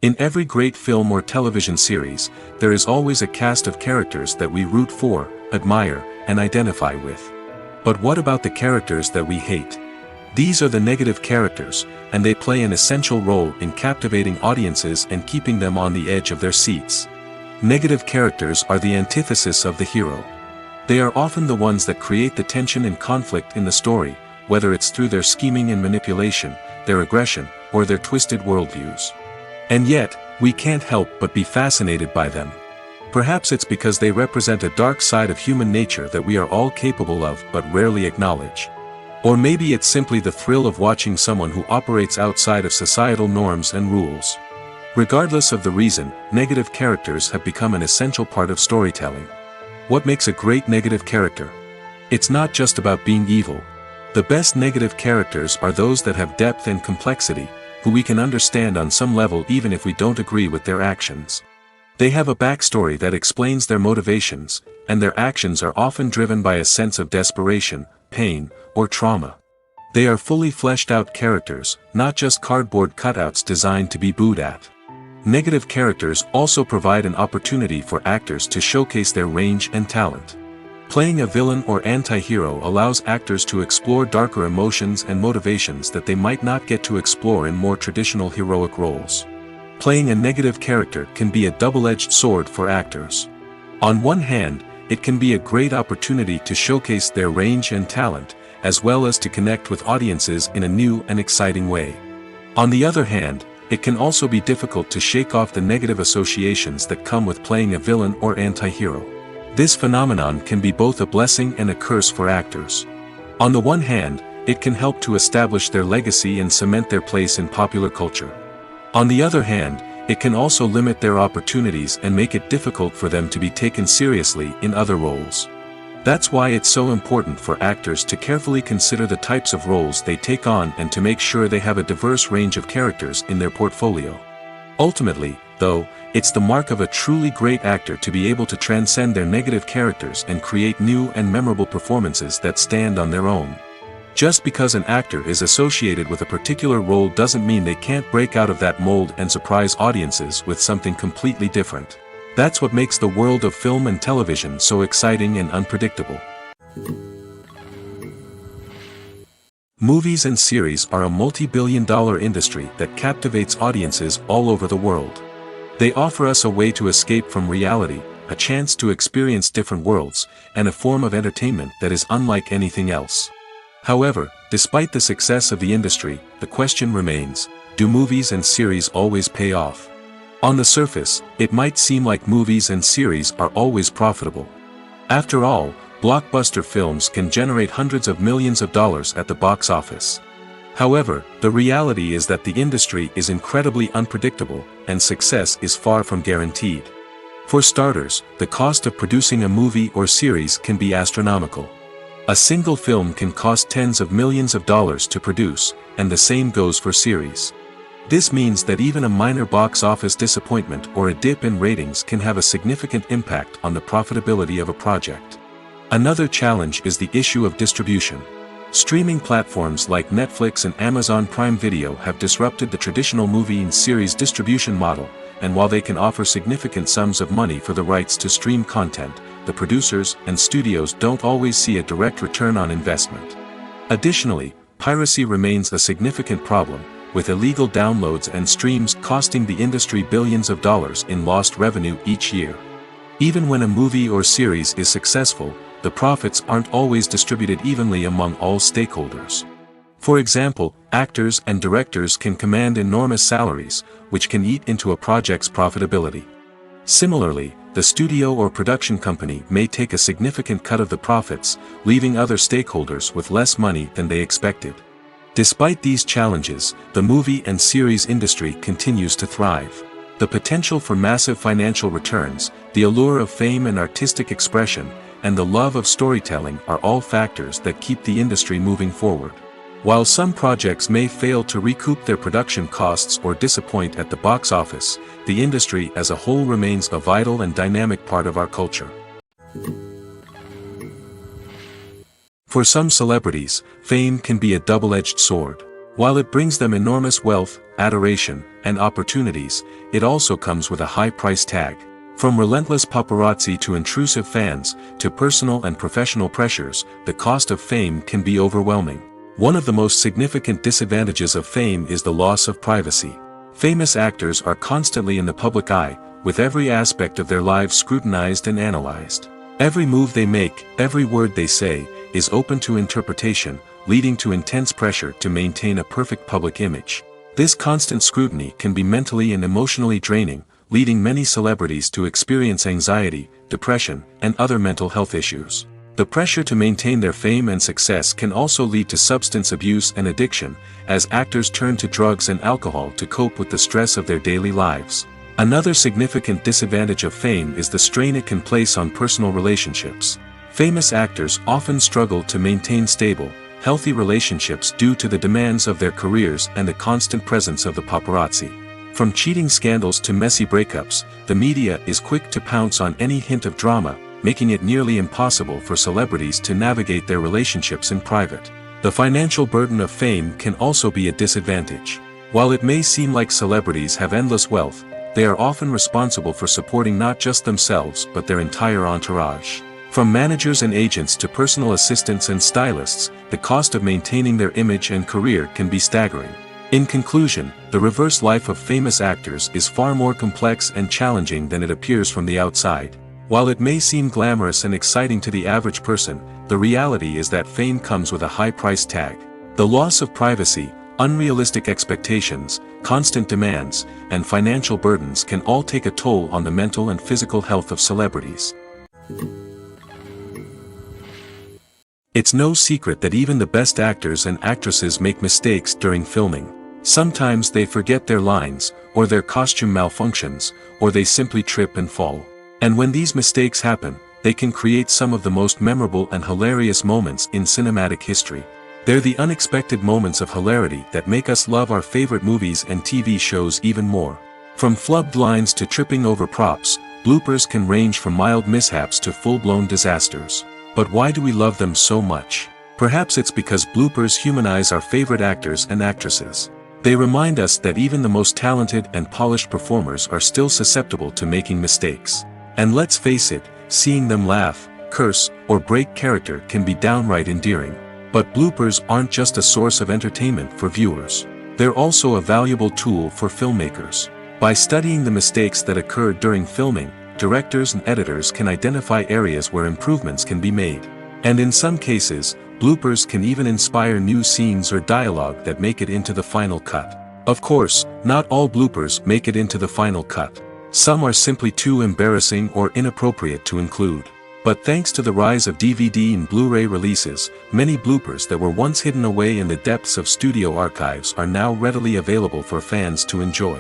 In every great film or television series, there is always a cast of characters that we root for, admire, and identify with. But what about the characters that we hate? These are the negative characters, and they play an essential role in captivating audiences and keeping them on the edge of their seats. Negative characters are the antithesis of the hero. They are often the ones that create the tension and conflict in the story, whether it's through their scheming and manipulation, their aggression, or their twisted worldviews. And yet, we can't help but be fascinated by them. Perhaps it's because they represent a dark side of human nature that we are all capable of but rarely acknowledge. Or maybe it's simply the thrill of watching someone who operates outside of societal norms and rules. Regardless of the reason, negative characters have become an essential part of storytelling. What makes a great negative character? It's not just about being evil. The best negative characters are those that have depth and complexity, who we can understand on some level even if we don't agree with their actions. They have a backstory that explains their motivations, and their actions are often driven by a sense of desperation, pain, or trauma. They are fully fleshed out characters, not just cardboard cutouts designed to be booed at. Negative characters also provide an opportunity for actors to showcase their range and talent. Playing a villain or anti-hero allows actors to explore darker emotions and motivations that they might not get to explore in more traditional heroic roles. Playing a negative character can be a double-edged sword for actors. On one hand, it can be a great opportunity to showcase their range and talent, as well as to connect with audiences in a new and exciting way. On the other hand, it can also be difficult to shake off the negative associations that come with playing a villain or anti-hero. This phenomenon can be both a blessing and a curse for actors. On the one hand, it can help to establish their legacy and cement their place in popular culture. On the other hand, it can also limit their opportunities and make it difficult for them to be taken seriously in other roles. That's why it's so important for actors to carefully consider the types of roles they take on and to make sure they have a diverse range of characters in their portfolio. Ultimately, though, it's the mark of a truly great actor to be able to transcend their negative characters and create new and memorable performances that stand on their own. Just because an actor is associated with a particular role doesn't mean they can't break out of that mold and surprise audiences with something completely different. That's what makes the world of film and television so exciting and unpredictable. Movies and series are a multi-billion-dollar industry that captivates audiences all over the world. They offer us a way to escape from reality, a chance to experience different worlds, and a form of entertainment that is unlike anything else. However, despite the success of the industry, the question remains, do movies and series always pay off? On the surface, it might seem like movies and series are always profitable. After all, blockbuster films can generate hundreds of millions of dollars at the box office. However, the reality is that the industry is incredibly unpredictable, and success is far from guaranteed. For starters, the cost of producing a movie or series can be astronomical. A single film can cost tens of millions of dollars to produce, and the same goes for series. This means that even a minor box office disappointment or a dip in ratings can have a significant impact on the profitability of a project. Another challenge is the issue of distribution. Streaming platforms like Netflix and Amazon Prime Video have disrupted the traditional movie and series distribution model, and while they can offer significant sums of money for the rights to stream content, the producers and studios don't always see a direct return on investment. Additionally, piracy remains a significant problem, with illegal downloads and streams costing the industry billions of dollars in lost revenue each year. Even when a movie or series is successful, the profits aren't always distributed evenly among all stakeholders. For example, actors and directors can command enormous salaries, which can eat into a project's profitability. Similarly, the studio or production company may take a significant cut of the profits, leaving other stakeholders with less money than they expected. Despite these challenges, the movie and series industry continues to thrive. The potential for massive financial returns, the allure of fame and artistic expression, and the love of storytelling are all factors that keep the industry moving forward. While some projects may fail to recoup their production costs or disappoint at the box office, the industry as a whole remains a vital and dynamic part of our culture. For some celebrities, fame can be a double-edged sword. While it brings them enormous wealth, adoration, and opportunities, it also comes with a high price tag. From relentless paparazzi to intrusive fans, to personal and professional pressures, the cost of fame can be overwhelming. One of the most significant disadvantages of fame is the loss of privacy. Famous actors are constantly in the public eye, with every aspect of their lives scrutinized and analyzed. Every move they make, every word they say, is open to interpretation, leading to intense pressure to maintain a perfect public image. This constant scrutiny can be mentally and emotionally draining, leading many celebrities to experience anxiety, depression, and other mental health issues. The pressure to maintain their fame and success can also lead to substance abuse and addiction, as actors turn to drugs and alcohol to cope with the stress of their daily lives. Another significant disadvantage of fame is the strain it can place on personal relationships. Famous actors often struggle to maintain stable, healthy relationships due to the demands of their careers and the constant presence of the paparazzi. From cheating scandals to messy breakups, the media is quick to pounce on any hint of drama, making it nearly impossible for celebrities to navigate their relationships in private. The financial burden of fame can also be a disadvantage. While it may seem like celebrities have endless wealth, they are often responsible for supporting not just themselves but their entire entourage. From managers and agents to personal assistants and stylists, the cost of maintaining their image and career can be staggering. In conclusion, the reverse life of famous actors is far more complex and challenging than it appears from the outside. While it may seem glamorous and exciting to the average person, the reality is that fame comes with a high price tag. The loss of privacy, unrealistic expectations, constant demands, and financial burdens can all take a toll on the mental and physical health of celebrities. It's no secret that even the best actors and actresses make mistakes during filming. Sometimes they forget their lines, or their costume malfunctions, or they simply trip and fall. And when these mistakes happen, they can create some of the most memorable and hilarious moments in cinematic history. They're the unexpected moments of hilarity that make us love our favorite movies and TV shows even more. From flubbed lines to tripping over props, bloopers can range from mild mishaps to full-blown disasters. But why do we love them so much? Perhaps it's because bloopers humanize our favorite actors and actresses. They remind us that even the most talented and polished performers are still susceptible to making mistakes. And let's face it, seeing them laugh, curse, or break character can be downright endearing. But bloopers aren't just a source of entertainment for viewers. They're also a valuable tool for filmmakers. By studying the mistakes that occurred during filming, directors and editors can identify areas where improvements can be made. And in some cases, bloopers can even inspire new scenes or dialogue that make it into the final cut. Of course, not all bloopers make it into the final cut. Some are simply too embarrassing or inappropriate to include. But thanks to the rise of DVD and Blu-ray releases, many bloopers that were once hidden away in the depths of studio archives are now readily available for fans to enjoy.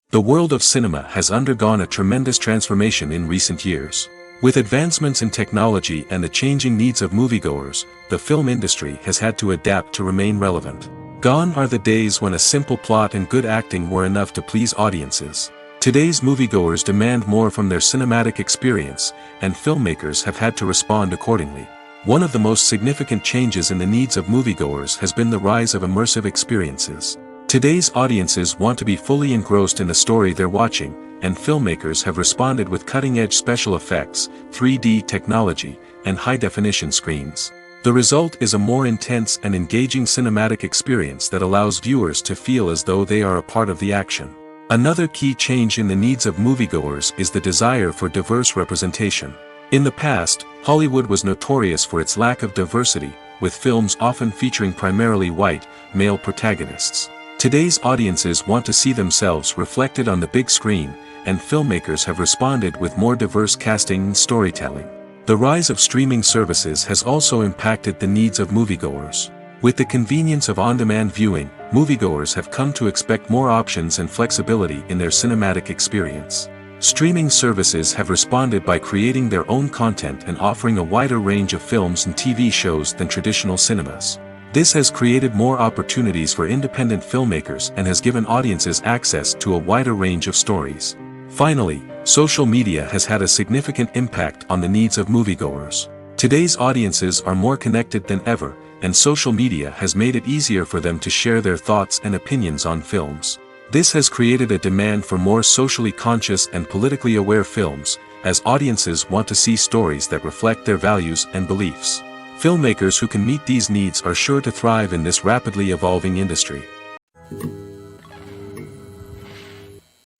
The world of cinema has undergone a tremendous transformation in recent years. With advancements in technology and the changing needs of moviegoers, the film industry has had to adapt to remain relevant. Gone are the days when a simple plot and good acting were enough to please audiences. Today's moviegoers demand more from their cinematic experience, and filmmakers have had to respond accordingly. One of the most significant changes in the needs of moviegoers has been the rise of immersive experiences. Today's audiences want to be fully engrossed in the story they're watching, and filmmakers have responded with cutting-edge special effects, 3D technology, and high-definition screens. The result is a more intense and engaging cinematic experience that allows viewers to feel as though they are a part of the action. Another key change in the needs of moviegoers is the desire for diverse representation. In the past, Hollywood was notorious for its lack of diversity, with films often featuring primarily white, male protagonists. Today's audiences want to see themselves reflected on the big screen, and filmmakers have responded with more diverse casting and storytelling. The rise of streaming services has also impacted the needs of moviegoers. With the convenience of on-demand viewing, moviegoers have come to expect more options and flexibility in their cinematic experience. Streaming services have responded by creating their own content and offering a wider range of films and TV shows than traditional cinemas. This has created more opportunities for independent filmmakers and has given audiences access to a wider range of stories. Finally, social media has had a significant impact on the needs of moviegoers. Today's audiences are more connected than ever, and social media has made it easier for them to share their thoughts and opinions on films. This has created a demand for more socially conscious and politically aware films, as audiences want to see stories that reflect their values and beliefs. Filmmakers who can meet these needs are sure to thrive in this rapidly evolving industry.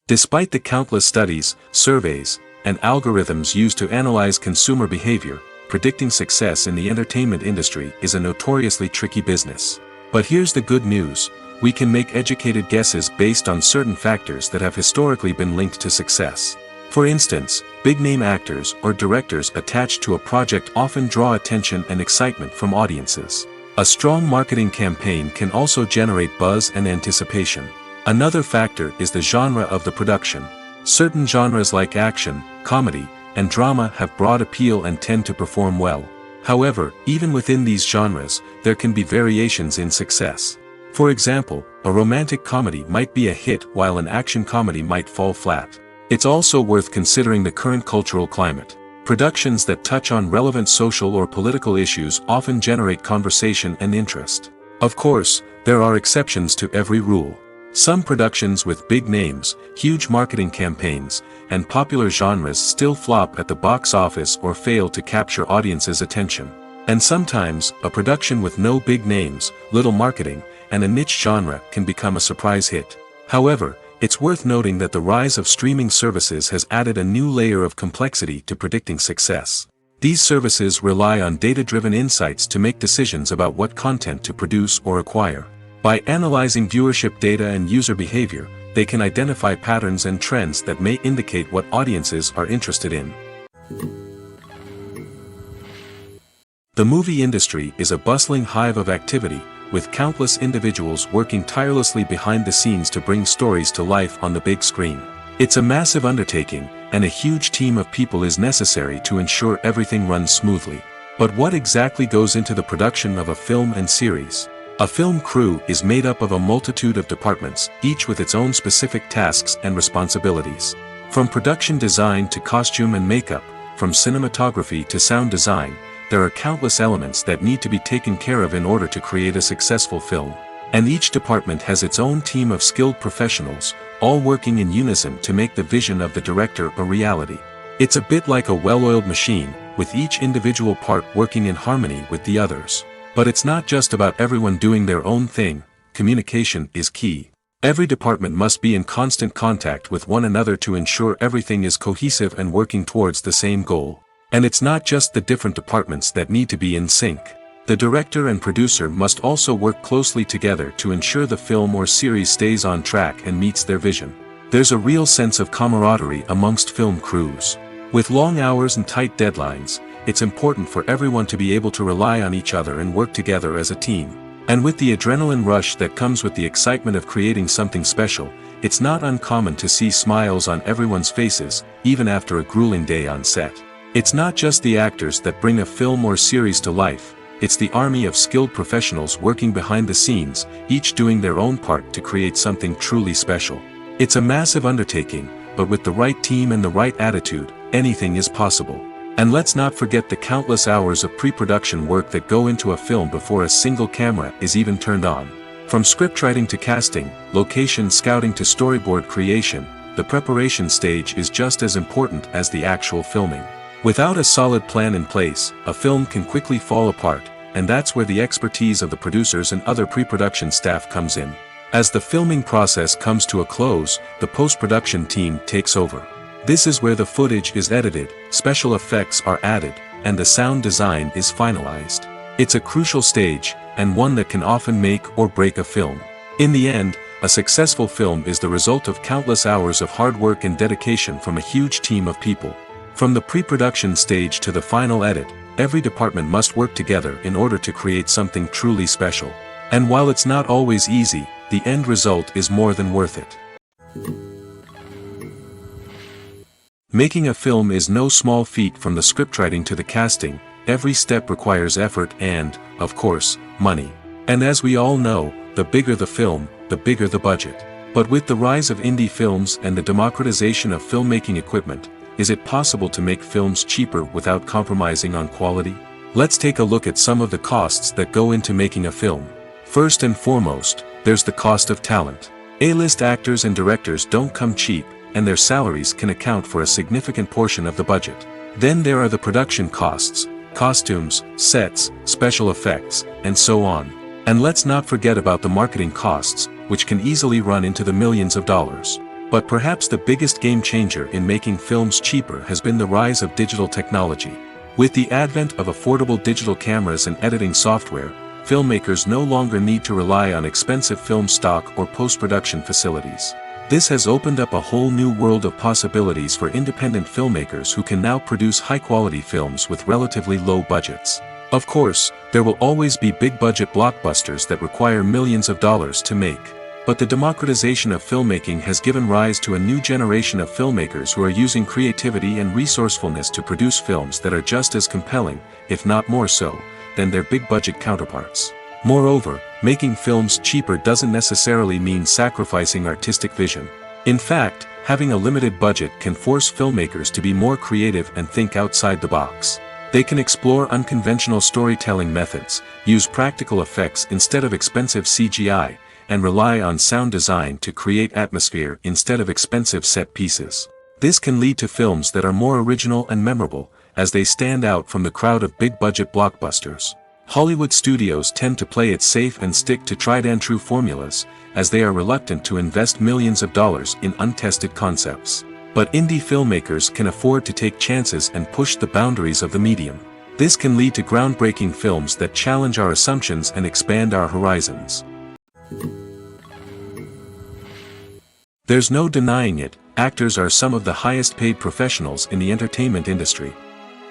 Despite the countless studies, surveys, and algorithms used to analyze consumer behavior, predicting success in the entertainment industry is a notoriously tricky business. But here's the good news: we can make educated guesses based on certain factors that have historically been linked to success. For instance, big-name actors or directors attached to a project often draw attention and excitement from audiences. A strong marketing campaign can also generate buzz and anticipation. Another factor is the genre of the production. Certain genres like action, comedy, and drama have broad appeal and tend to perform well. However, even within these genres, there can be variations in success. For example, a romantic comedy might be a hit while an action comedy might fall flat. It's also worth considering the current cultural climate. Productions that touch on relevant social or political issues often generate conversation and interest. Of course, there are exceptions to every rule. Some productions with big names, huge marketing campaigns, and popular genres still flop at the box office or fail to capture audiences' attention. And sometimes, a production with no big names, little marketing, and a niche genre can become a surprise hit. However, it's worth noting that the rise of streaming services has added a new layer of complexity to predicting success. These services rely on data-driven insights to make decisions about what content to produce or acquire. By analyzing viewership data and user behavior, they can identify patterns and trends that may indicate what audiences are interested in. The movie industry is a bustling hive of activity, with countless individuals working tirelessly behind the scenes to bring stories to life on the big screen. It's a massive undertaking, and a huge team of people is necessary to ensure everything runs smoothly. But what exactly goes into the production of a film and series? A film crew is made up of a multitude of departments, each with its own specific tasks and responsibilities. From production design to costume and makeup, from cinematography to sound design, there are countless elements that need to be taken care of in order to create a successful film. And each department has its own team of skilled professionals, all working in unison to make the vision of the director a reality. It's a bit like a well-oiled machine, with each individual part working in harmony with the others. But it's not just about everyone doing their own thing. Communication is key. Every department must be in constant contact with one another to ensure everything is cohesive and working towards the same goal. And it's not just the different departments that need to be in sync. The director and producer must also work closely together to ensure the film or series stays on track and meets their vision. There's a real sense of camaraderie amongst film crews. With long hours and tight deadlines, it's important for everyone to be able to rely on each other and work together as a team. And with the adrenaline rush that comes with the excitement of creating something special, it's not uncommon to see smiles on everyone's faces, even after a grueling day on set. It's not just the actors that bring a film or series to life, it's the army of skilled professionals working behind the scenes, each doing their own part to create something truly special. It's a massive undertaking, but with the right team and the right attitude, anything is possible. And let's not forget the countless hours of pre-production work that go into a film before a single camera is even turned on. From scriptwriting to casting, location scouting to storyboard creation, the preparation stage is just as important as the actual filming. Without a solid plan in place, a film can quickly fall apart, and that's where the expertise of the producers and other pre-production staff comes in. As the filming process comes to a close, the post-production team takes over. This is where the footage is edited, special effects are added, and the sound design is finalized. It's a crucial stage, and one that can often make or break a film. In the end, a successful film is the result of countless hours of hard work and dedication from a huge team of people. From the pre-production stage to the final edit, every department must work together in order to create something truly special. And while it's not always easy, the end result is more than worth it. Making a film is no small feat. From the scriptwriting to the casting, every step requires effort and, of course, money. And as we all know, the bigger the film, the bigger the budget. But with the rise of indie films and the democratization of filmmaking equipment, is it possible to make films cheaper without compromising on quality? Let's take a look at some of the costs that go into making a film. First and foremost, there's the cost of talent. A-list actors and directors don't come cheap, and their salaries can account for a significant portion of the budget. Then there are the production costs, costumes, sets, special effects, and so on. And let's not forget about the marketing costs, which can easily run into the millions of dollars. But perhaps the biggest game changer in making films cheaper has been the rise of digital technology. With the advent of affordable digital cameras and editing software, filmmakers no longer need to rely on expensive film stock or post-production facilities. This has opened up a whole new world of possibilities for independent filmmakers who can now produce high-quality films with relatively low budgets. Of course, there will always be big-budget blockbusters that require millions of dollars to make. But the democratization of filmmaking has given rise to a new generation of filmmakers who are using creativity and resourcefulness to produce films that are just as compelling, if not more so, than their big-budget counterparts. Moreover, making films cheaper doesn't necessarily mean sacrificing artistic vision. In fact, having a limited budget can force filmmakers to be more creative and think outside the box. They can explore unconventional storytelling methods, use practical effects instead of expensive CGI, and rely on sound design to create atmosphere instead of expensive set pieces. This can lead to films that are more original and memorable, as they stand out from the crowd of big-budget blockbusters. Hollywood studios tend to play it safe and stick to tried-and-true formulas, as they are reluctant to invest millions of dollars in untested concepts. But indie filmmakers can afford to take chances and push the boundaries of the medium. This can lead to groundbreaking films that challenge our assumptions and expand our horizons. There's no denying it, actors are some of the highest-paid professionals in the entertainment industry.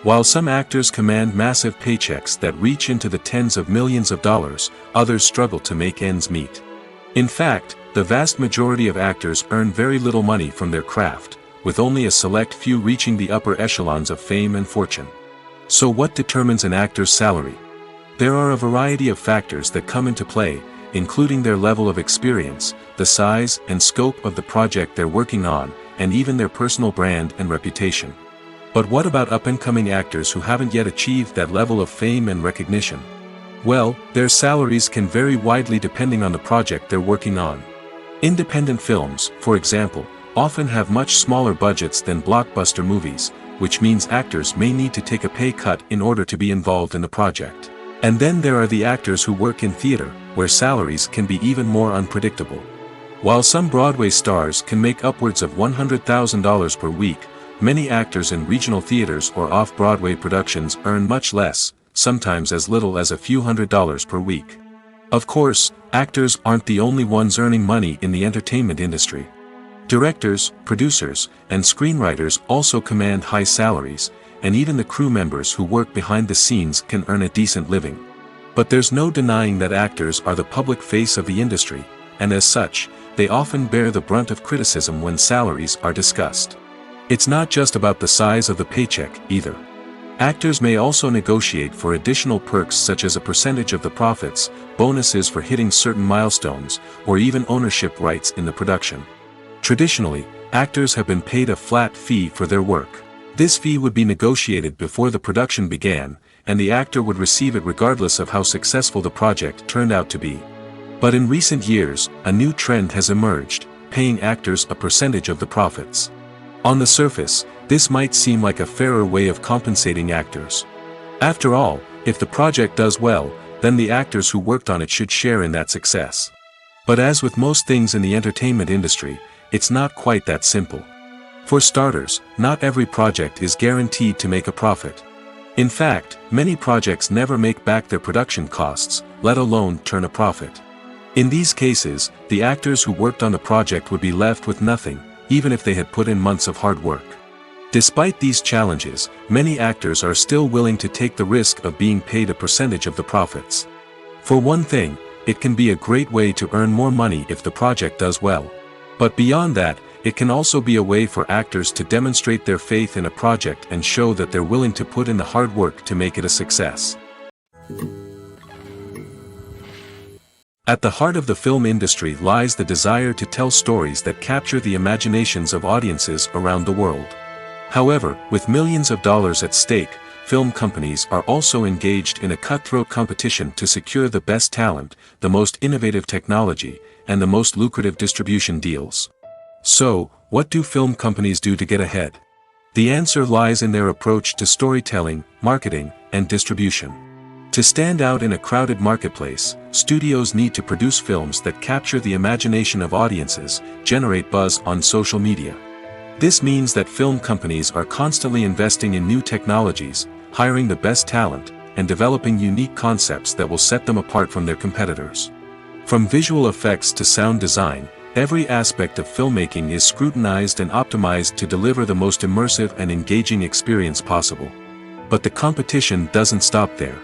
While some actors command massive paychecks that reach into the tens of millions of dollars, others struggle to make ends meet. In fact, the vast majority of actors earn very little money from their craft, with only a select few reaching the upper echelons of fame and fortune. So what determines an actor's salary? There are a variety of factors that come into play, including their level of experience, the size and scope of the project they're working on, and even their personal brand and reputation. But what about up-and-coming actors who haven't yet achieved that level of fame and recognition? Well, their salaries can vary widely depending on the project they're working on. Independent films, for example, often have much smaller budgets than blockbuster movies, which means actors may need to take a pay cut in order to be involved in the project. And then there are the actors who work in theater, where salaries can be even more unpredictable. While some Broadway stars can make upwards of $100,000 per week, many actors in regional theaters or off-Broadway productions earn much less, sometimes as little as a few $100s per week. Of course, actors aren't the only ones earning money in the entertainment industry. Directors, producers, and screenwriters also command high salaries, and even the crew members who work behind the scenes can earn a decent living. But there's no denying that actors are the public face of the industry, and as such, they often bear the brunt of criticism when salaries are discussed. It's not just about the size of the paycheck, either. Actors may also negotiate for additional perks such as a percentage of the profits, bonuses for hitting certain milestones, or even ownership rights in the production. Traditionally, actors have been paid a flat fee for their work. This fee would be negotiated before the production began, and the actor would receive it regardless of how successful the project turned out to be. But in recent years, a new trend has emerged, paying actors a percentage of the profits. On the surface, this might seem like a fairer way of compensating actors. After all, if the project does well, then the actors who worked on it should share in that success. But as with most things in the entertainment industry, it's not quite that simple. For starters, not every project is guaranteed to make a profit. In fact, many projects never make back their production costs, let alone turn a profit. In these cases, the actors who worked on the project would be left with nothing, even if they had put in months of hard work. Despite these challenges, many actors are still willing to take the risk of being paid a percentage of the profits. For one thing, it can be a great way to earn more money if the project does well. But beyond that, it can also be a way for actors to demonstrate their faith in a project and show that they're willing to put in the hard work to make it a success. At the heart of the film industry lies the desire to tell stories that capture the imaginations of audiences around the world. However, with millions of dollars at stake, film companies are also engaged in a cutthroat competition to secure the best talent, the most innovative technology, and the most lucrative distribution deals. So, what do film companies do to get ahead? The answer lies in their approach to storytelling, marketing, and distribution. To stand out in a crowded marketplace, studios need to produce films that capture the imagination of audiences, generate buzz on social media. This means that film companies are constantly investing in new technologies, hiring the best talent, and developing unique concepts that will set them apart from their competitors. From visual effects to sound design, every aspect of filmmaking is scrutinized and optimized to deliver the most immersive and engaging experience possible. But the competition doesn't stop there.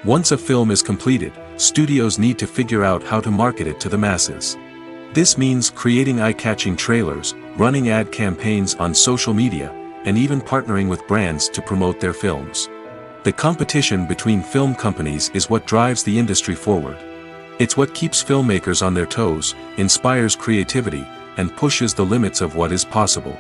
Once a film is completed, studios need to figure out how to market it to the masses. This means creating eye-catching trailers, running ad campaigns on social media, and even partnering with brands to promote their films. The competition between film companies is what drives the industry forward. It's what keeps filmmakers on their toes, inspires creativity, and pushes the limits of what is possible.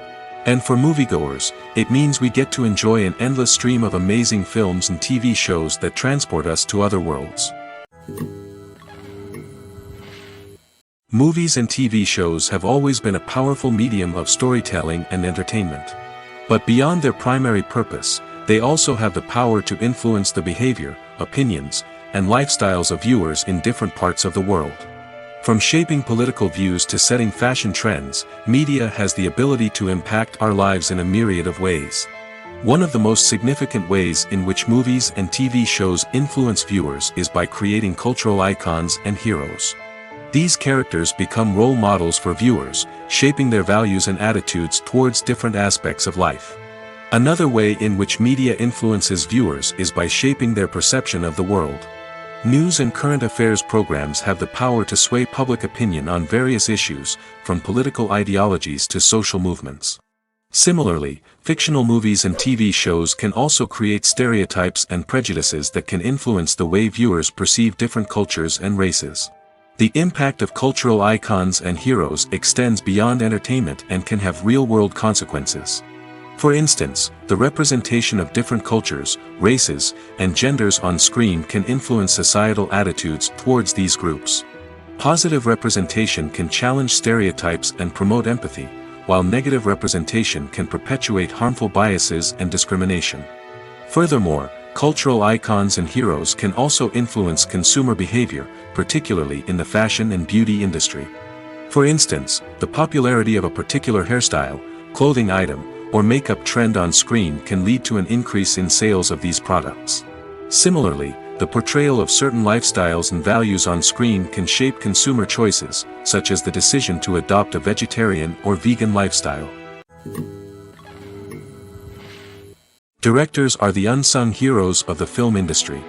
And for moviegoers, it means we get to enjoy an endless stream of amazing films and TV shows that transport us to other worlds. Movies and TV shows have always been a powerful medium of storytelling and entertainment. But beyond their primary purpose, they also have the power to influence the behavior, opinions, and lifestyles of viewers in different parts of the world. From shaping political views to setting fashion trends, media has the ability to impact our lives in a myriad of ways. One of the most significant ways in which movies and TV shows influence viewers is by creating cultural icons and heroes. These characters become role models for viewers, shaping their values and attitudes towards different aspects of life. Another way in which media influences viewers is by shaping their perception of the world. News and current affairs programs have the power to sway public opinion on various issues, from political ideologies to social movements. Similarly, fictional movies and TV shows can also create stereotypes and prejudices that can influence the way viewers perceive different cultures and races. The impact of cultural icons and heroes extends beyond entertainment and can have real-world consequences. For instance, the representation of different cultures, races, and genders on screen can influence societal attitudes towards these groups. Positive representation can challenge stereotypes and promote empathy, while negative representation can perpetuate harmful biases and discrimination. Furthermore, cultural icons and heroes can also influence consumer behavior, particularly in the fashion and beauty industry. For instance, the popularity of a particular hairstyle, clothing item, or makeup trend on screen can lead to an increase in sales of these products. Similarly, the portrayal of certain lifestyles and values on screen can shape consumer choices, such as the decision to adopt a vegetarian or vegan lifestyle. Directors are the unsung heroes of the film industry.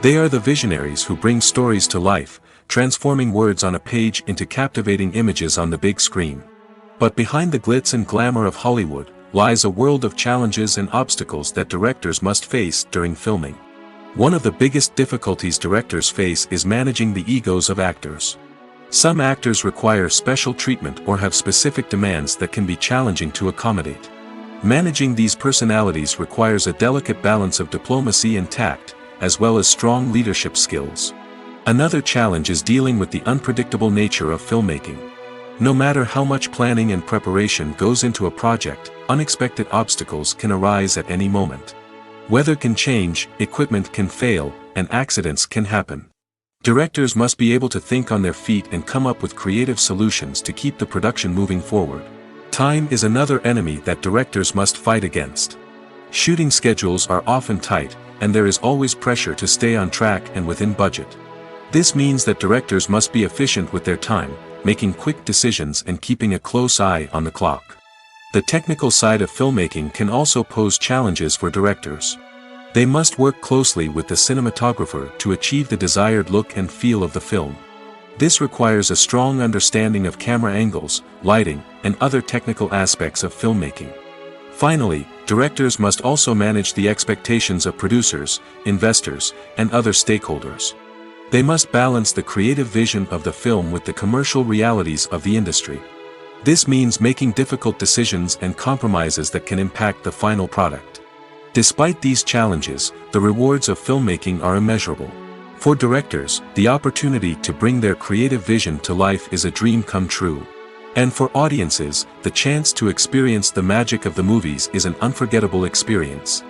They are the visionaries who bring stories to life, transforming words on a page into captivating images on the big screen. But behind the glitz and glamour of Hollywood lies a world of challenges and obstacles that directors must face during filming. One of the biggest difficulties directors face is managing the egos of actors. Some actors require special treatment or have specific demands that can be challenging to accommodate. Managing these personalities requires a delicate balance of diplomacy and tact, as well as strong leadership skills. Another challenge is dealing with the unpredictable nature of filmmaking. No matter how much planning and preparation goes into a project, unexpected obstacles can arise at any moment. Weather can change, equipment can fail, and accidents can happen. Directors must be able to think on their feet and come up with creative solutions to keep the production moving forward. Time is another enemy that directors must fight against. Shooting schedules are often tight, and there is always pressure to stay on track and within budget. This means that directors must be efficient with their time, making quick decisions and keeping a close eye on the clock. The technical side of filmmaking can also pose challenges for directors. They must work closely with the cinematographer to achieve the desired look and feel of the film. This requires a strong understanding of camera angles, lighting, and other technical aspects of filmmaking. Finally, directors must also manage the expectations of producers, investors, and other stakeholders. They must balance the creative vision of the film with the commercial realities of the industry. This means making difficult decisions and compromises that can impact the final product. Despite these challenges, the rewards of filmmaking are immeasurable. For directors, the opportunity to bring their creative vision to life is a dream come true. And for audiences, the chance to experience the magic of the movies is an unforgettable experience.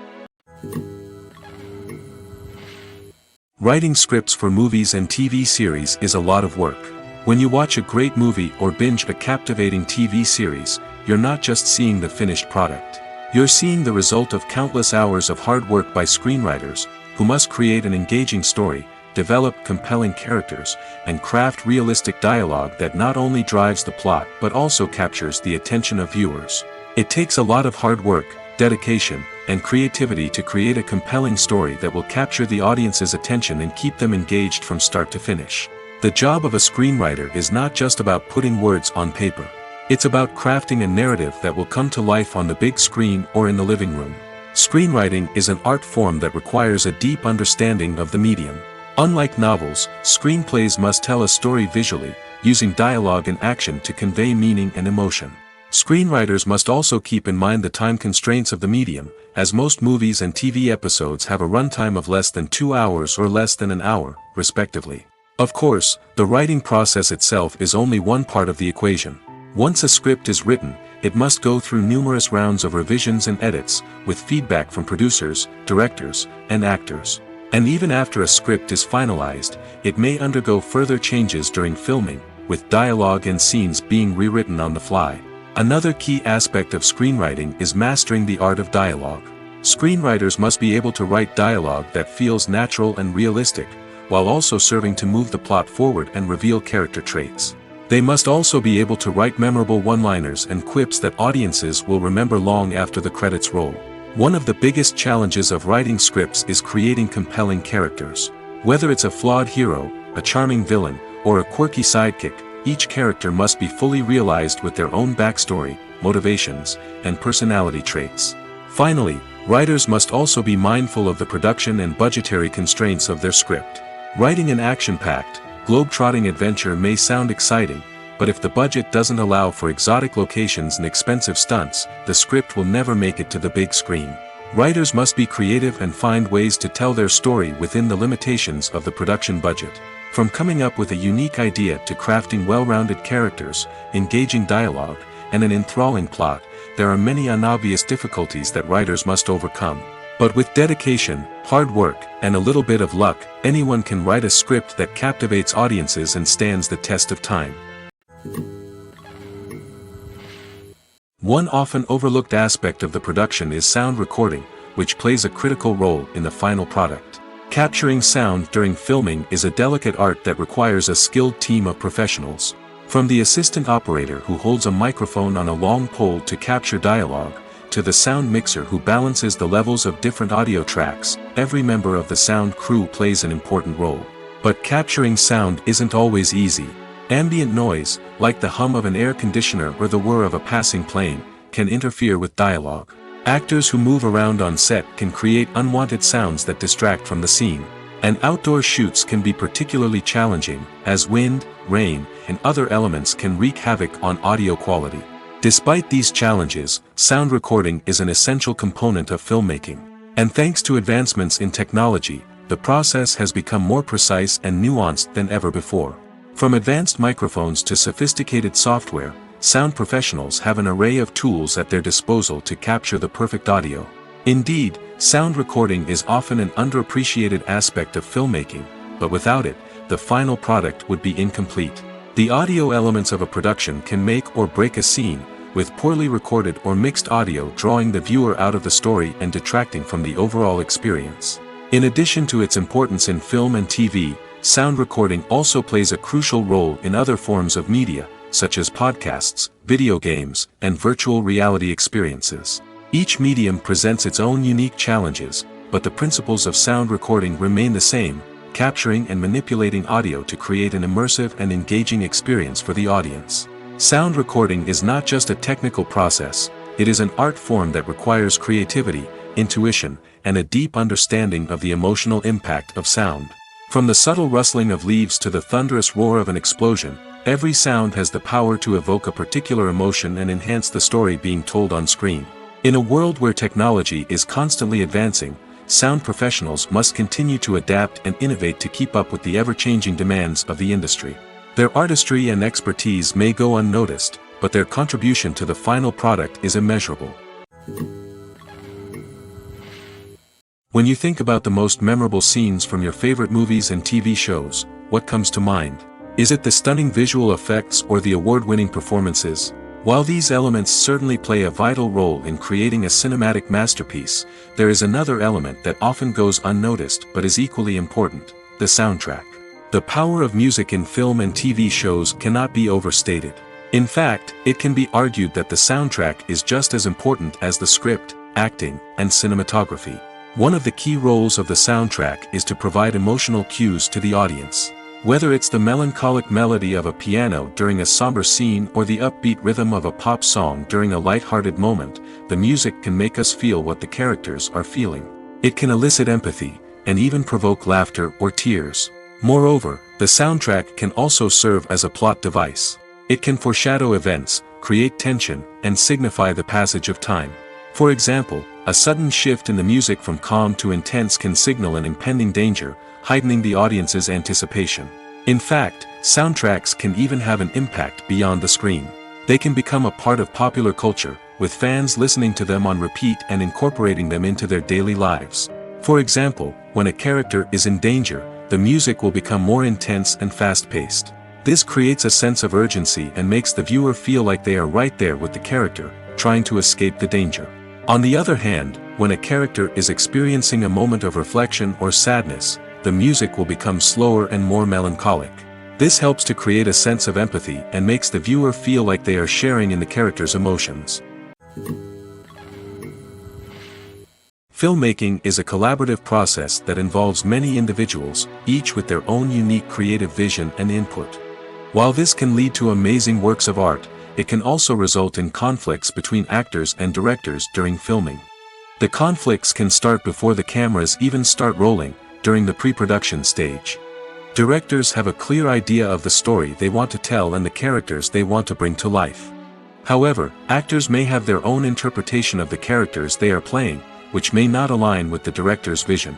Writing scripts for movies and TV series is a lot of work. When you watch a great movie or binge a captivating TV series, you're not just seeing the finished product. You're seeing the result of countless hours of hard work by screenwriters, who must create an engaging story, develop compelling characters, and craft realistic dialogue that not only drives the plot but also captures the attention of viewers. It takes a lot of hard work, dedication, and creativity to create a compelling story that will capture the audience's attention and keep them engaged from start to finish. The job of a screenwriter is not just about putting words on paper. It's about crafting a narrative that will come to life on the big screen or in the living room. Screenwriting is an art form that requires a deep understanding of the medium. Unlike novels, screenplays must tell a story visually, using dialogue and action to convey meaning and emotion. Screenwriters must also keep in mind the time constraints of the medium, as most movies and TV episodes have a runtime of less than 2 hours or less than an hour, respectively. Of course, the writing process itself is only one part of the equation. Once a script is written, it must go through numerous rounds of revisions and edits, with feedback from producers, directors, and actors. And even after a script is finalized, it may undergo further changes during filming, with dialogue and scenes being rewritten on the fly. Another key aspect of screenwriting is mastering the art of dialogue. Screenwriters must be able to write dialogue that feels natural and realistic, while also serving to move the plot forward and reveal character traits. They must also be able to write memorable one-liners and quips that audiences will remember long after the credits roll. One of the biggest challenges of writing scripts is creating compelling characters. Whether it's a flawed hero, a charming villain, or a quirky sidekick, each character must be fully realized with their own backstory, motivations, and personality traits. Finally, writers must also be mindful of the production and budgetary constraints of their script. Writing an action-packed, globe-trotting adventure may sound exciting, but if the budget doesn't allow for exotic locations and expensive stunts, the script will never make it to the big screen. Writers must be creative and find ways to tell their story within the limitations of the production budget. From coming up with a unique idea to crafting well-rounded characters, engaging dialogue, and an enthralling plot, there are many unobvious difficulties that writers must overcome. But with dedication, hard work, and a little bit of luck, anyone can write a script that captivates audiences and stands the test of time. One often overlooked aspect of the production is sound recording, which plays a critical role in the final product. Capturing sound during filming is a delicate art that requires a skilled team of professionals. From the assistant operator who holds a microphone on a long pole to capture dialogue, to the sound mixer who balances the levels of different audio tracks, every member of the sound crew plays an important role. But capturing sound isn't always easy. Ambient noise, like the hum of an air conditioner or the whir of a passing plane, can interfere with dialogue. Actors who move around on set can create unwanted sounds that distract from the scene. And outdoor shoots can be particularly challenging, as wind, rain, and other elements can wreak havoc on audio quality. Despite these challenges, sound recording is an essential component of filmmaking. And thanks to advancements in technology, the process has become more precise and nuanced than ever before. From advanced microphones to sophisticated software, sound professionals have an array of tools at their disposal to capture the perfect audio. Indeed, sound recording is often an underappreciated aspect of filmmaking, but without it, the final product would be incomplete. The audio elements of a production can make or break a scene, with poorly recorded or mixed audio drawing the viewer out of the story and detracting from the overall experience. In addition to its importance in film and TV, sound recording also plays a crucial role in other forms of media, such as podcasts, video games, and virtual reality experiences. Each medium presents its own unique challenges, but the principles of sound recording remain the same, capturing and manipulating audio to create an immersive and engaging experience for the audience. Sound recording is not just a technical process, it is an art form that requires creativity, intuition, and a deep understanding of the emotional impact of sound. From the subtle rustling of leaves to the thunderous roar of an explosion, every sound has the power to evoke a particular emotion and enhance the story being told on screen. In a world where technology is constantly advancing, sound professionals must continue to adapt and innovate to keep up with the ever-changing demands of the industry. Their artistry and expertise may go unnoticed, but their contribution to the final product is immeasurable. When you think about the most memorable scenes from your favorite movies and TV shows, what comes to mind? Is it the stunning visual effects or the award-winning performances? While these elements certainly play a vital role in creating a cinematic masterpiece, there is another element that often goes unnoticed but is equally important: the soundtrack. The power of music in film and TV shows cannot be overstated. In fact, it can be argued that the soundtrack is just as important as the script, acting, and cinematography. One of the key roles of the soundtrack is to provide emotional cues to the audience. Whether it's the melancholic melody of a piano during a somber scene or the upbeat rhythm of a pop song during a light-hearted moment, the music can make us feel what the characters are feeling. It can elicit empathy, and even provoke laughter or tears. Moreover, the soundtrack can also serve as a plot device. It can foreshadow events, create tension, and signify the passage of time. For example, a sudden shift in the music from calm to intense can signal an impending danger, heightening the audience's anticipation. In fact, soundtracks can even have an impact beyond the screen. They can become a part of popular culture, with fans listening to them on repeat and incorporating them into their daily lives. For example, when a character is in danger, the music will become more intense and fast-paced. This creates a sense of urgency and makes the viewer feel like they are right there with the character, trying to escape the danger. On the other hand, when a character is experiencing a moment of reflection or sadness, the music will become slower and more melancholic. This helps to create a sense of empathy and makes the viewer feel like they are sharing in the character's emotions. Filmmaking is a collaborative process that involves many individuals, each with their own unique creative vision and input. While this can lead to amazing works of art, it can also result in conflicts between actors and directors during filming. The conflicts can start before the cameras even start rolling, during the pre-production stage. Directors have a clear idea of the story they want to tell and the characters they want to bring to life. However, actors may have their own interpretation of the characters they are playing, which may not align with the director's vision.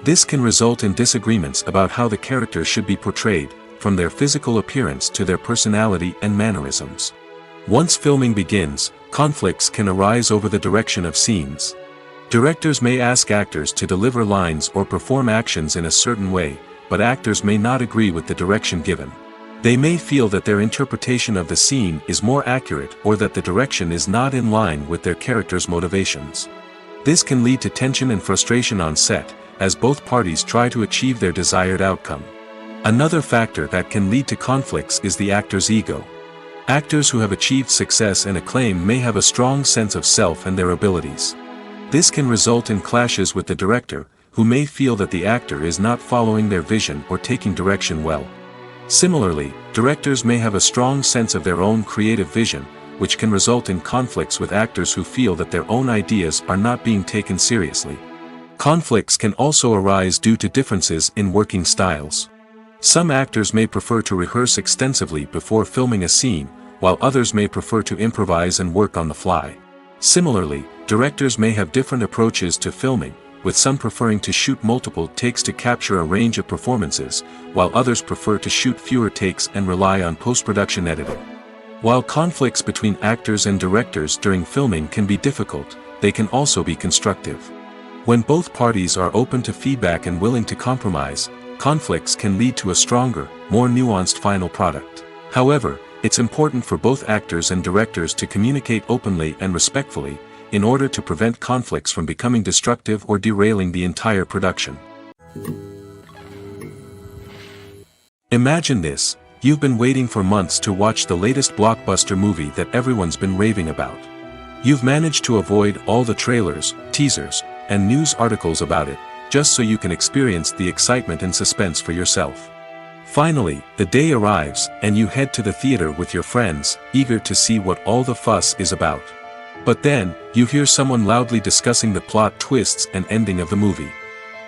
This can result in disagreements about how the characters should be portrayed, from their physical appearance to their personality and mannerisms. Once filming begins, conflicts can arise over the direction of scenes. Directors may ask actors to deliver lines or perform actions in a certain way, but actors may not agree with the direction given. They may feel that their interpretation of the scene is more accurate or that the direction is not in line with their character's motivations. This can lead to tension and frustration on set, as both parties try to achieve their desired outcome. Another factor that can lead to conflicts is the actor's ego. Actors who have achieved success and acclaim may have a strong sense of self and their abilities. This can result in clashes with the director, who may feel that the actor is not following their vision or taking direction well. Similarly, directors may have a strong sense of their own creative vision, which can result in conflicts with actors who feel that their own ideas are not being taken seriously. Conflicts can also arise due to differences in working styles. Some actors may prefer to rehearse extensively before filming a scene, while others may prefer to improvise and work on the fly. Similarly, directors may have different approaches to filming, with some preferring to shoot multiple takes to capture a range of performances, while others prefer to shoot fewer takes and rely on post-production editing. While conflicts between actors and directors during filming can be difficult, they can also be constructive. When both parties are open to feedback and willing to compromise, conflicts can lead to a stronger, more nuanced final product. However, it's important for both actors and directors to communicate openly and respectfully, in order to prevent conflicts from becoming destructive or derailing the entire production. Imagine this: you've been waiting for months to watch the latest blockbuster movie that everyone's been raving about. You've managed to avoid all the trailers, teasers, and news articles about it, just so you can experience the excitement and suspense for yourself. Finally, the day arrives, and you head to the theater with your friends, eager to see what all the fuss is about. But then, you hear someone loudly discussing the plot twists and ending of the movie.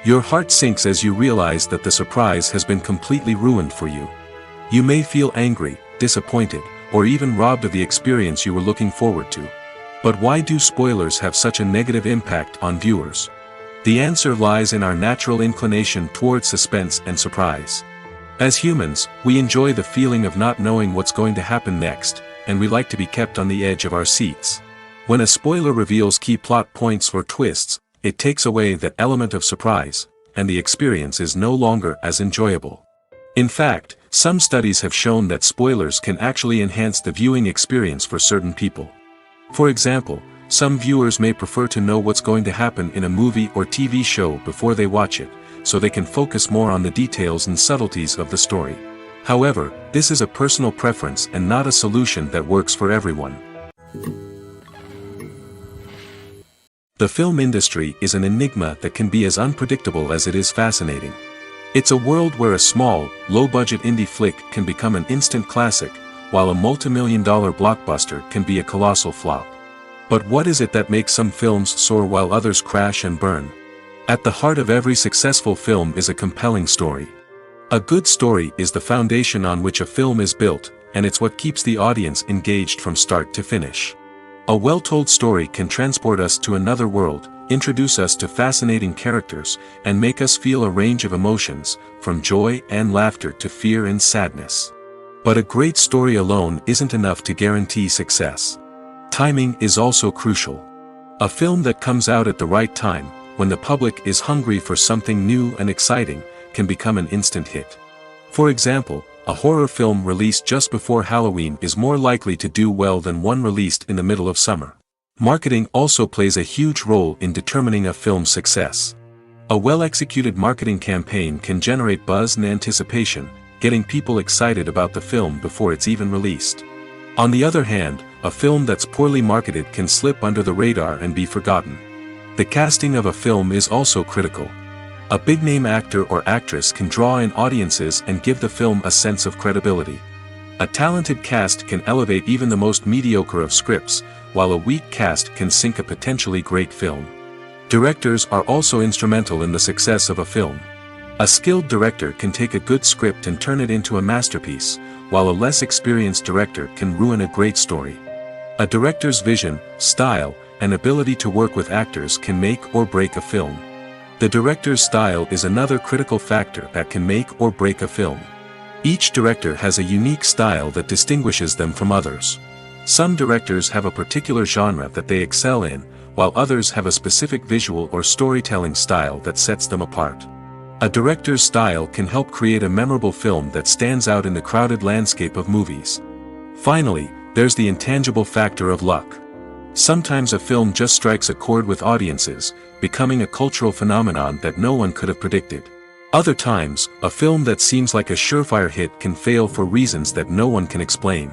Your heart sinks as you realize that the surprise has been completely ruined for you. You may feel angry, disappointed, or even robbed of the experience you were looking forward to. But why do spoilers have such a negative impact on viewers? The answer lies in our natural inclination towards suspense and surprise. As humans, we enjoy the feeling of not knowing what's going to happen next, and we like to be kept on the edge of our seats. When a spoiler reveals key plot points or twists, it takes away that element of surprise, and the experience is no longer as enjoyable. In fact, some studies have shown that spoilers can actually enhance the viewing experience for certain people. For example, some viewers may prefer to know what's going to happen in a movie or TV show before they watch it, so they can focus more on the details and subtleties of the story. However, this is a personal preference and not a solution that works for everyone. The film industry is an enigma that can be as unpredictable as it is fascinating. It's a world where a small, low-budget indie flick can become an instant classic, while a multi-million-dollar blockbuster can be a colossal flop. But what is it that makes some films soar while others crash and burn? At the heart of every successful film is a compelling story. A good story is the foundation on which a film is built, and it's what keeps the audience engaged from start to finish. A well-told story can transport us to another world, introduce us to fascinating characters, and make us feel a range of emotions, from joy and laughter to fear and sadness. But a great story alone isn't enough to guarantee success. Timing is also crucial. A film that comes out at the right time, when the public is hungry for something new and exciting, can become an instant hit. For example, a horror film released just before Halloween is more likely to do well than one released in the middle of summer. Marketing also plays a huge role in determining a film's success. A well-executed marketing campaign can generate buzz and anticipation, getting people excited about the film before it's even released. On the other hand, a film that's poorly marketed can slip under the radar and be forgotten. The casting of a film is also critical. A big-name actor or actress can draw in audiences and give the film a sense of credibility. A talented cast can elevate even the most mediocre of scripts, while a weak cast can sink a potentially great film. Directors are also instrumental in the success of a film. A skilled director can take a good script and turn it into a masterpiece, while a less experienced director can ruin a great story. A director's vision, style, and ability to work with actors can make or break a film. The director's style is another critical factor that can make or break a film. Each director has a unique style that distinguishes them from others. Some directors have a particular genre that they excel in, while others have a specific visual or storytelling style that sets them apart. A director's style can help create a memorable film that stands out in the crowded landscape of movies. Finally, there's the intangible factor of luck. Sometimes a film just strikes a chord with audiences, becoming a cultural phenomenon that no one could have predicted. Other times, a film that seems like a surefire hit can fail for reasons that no one can explain.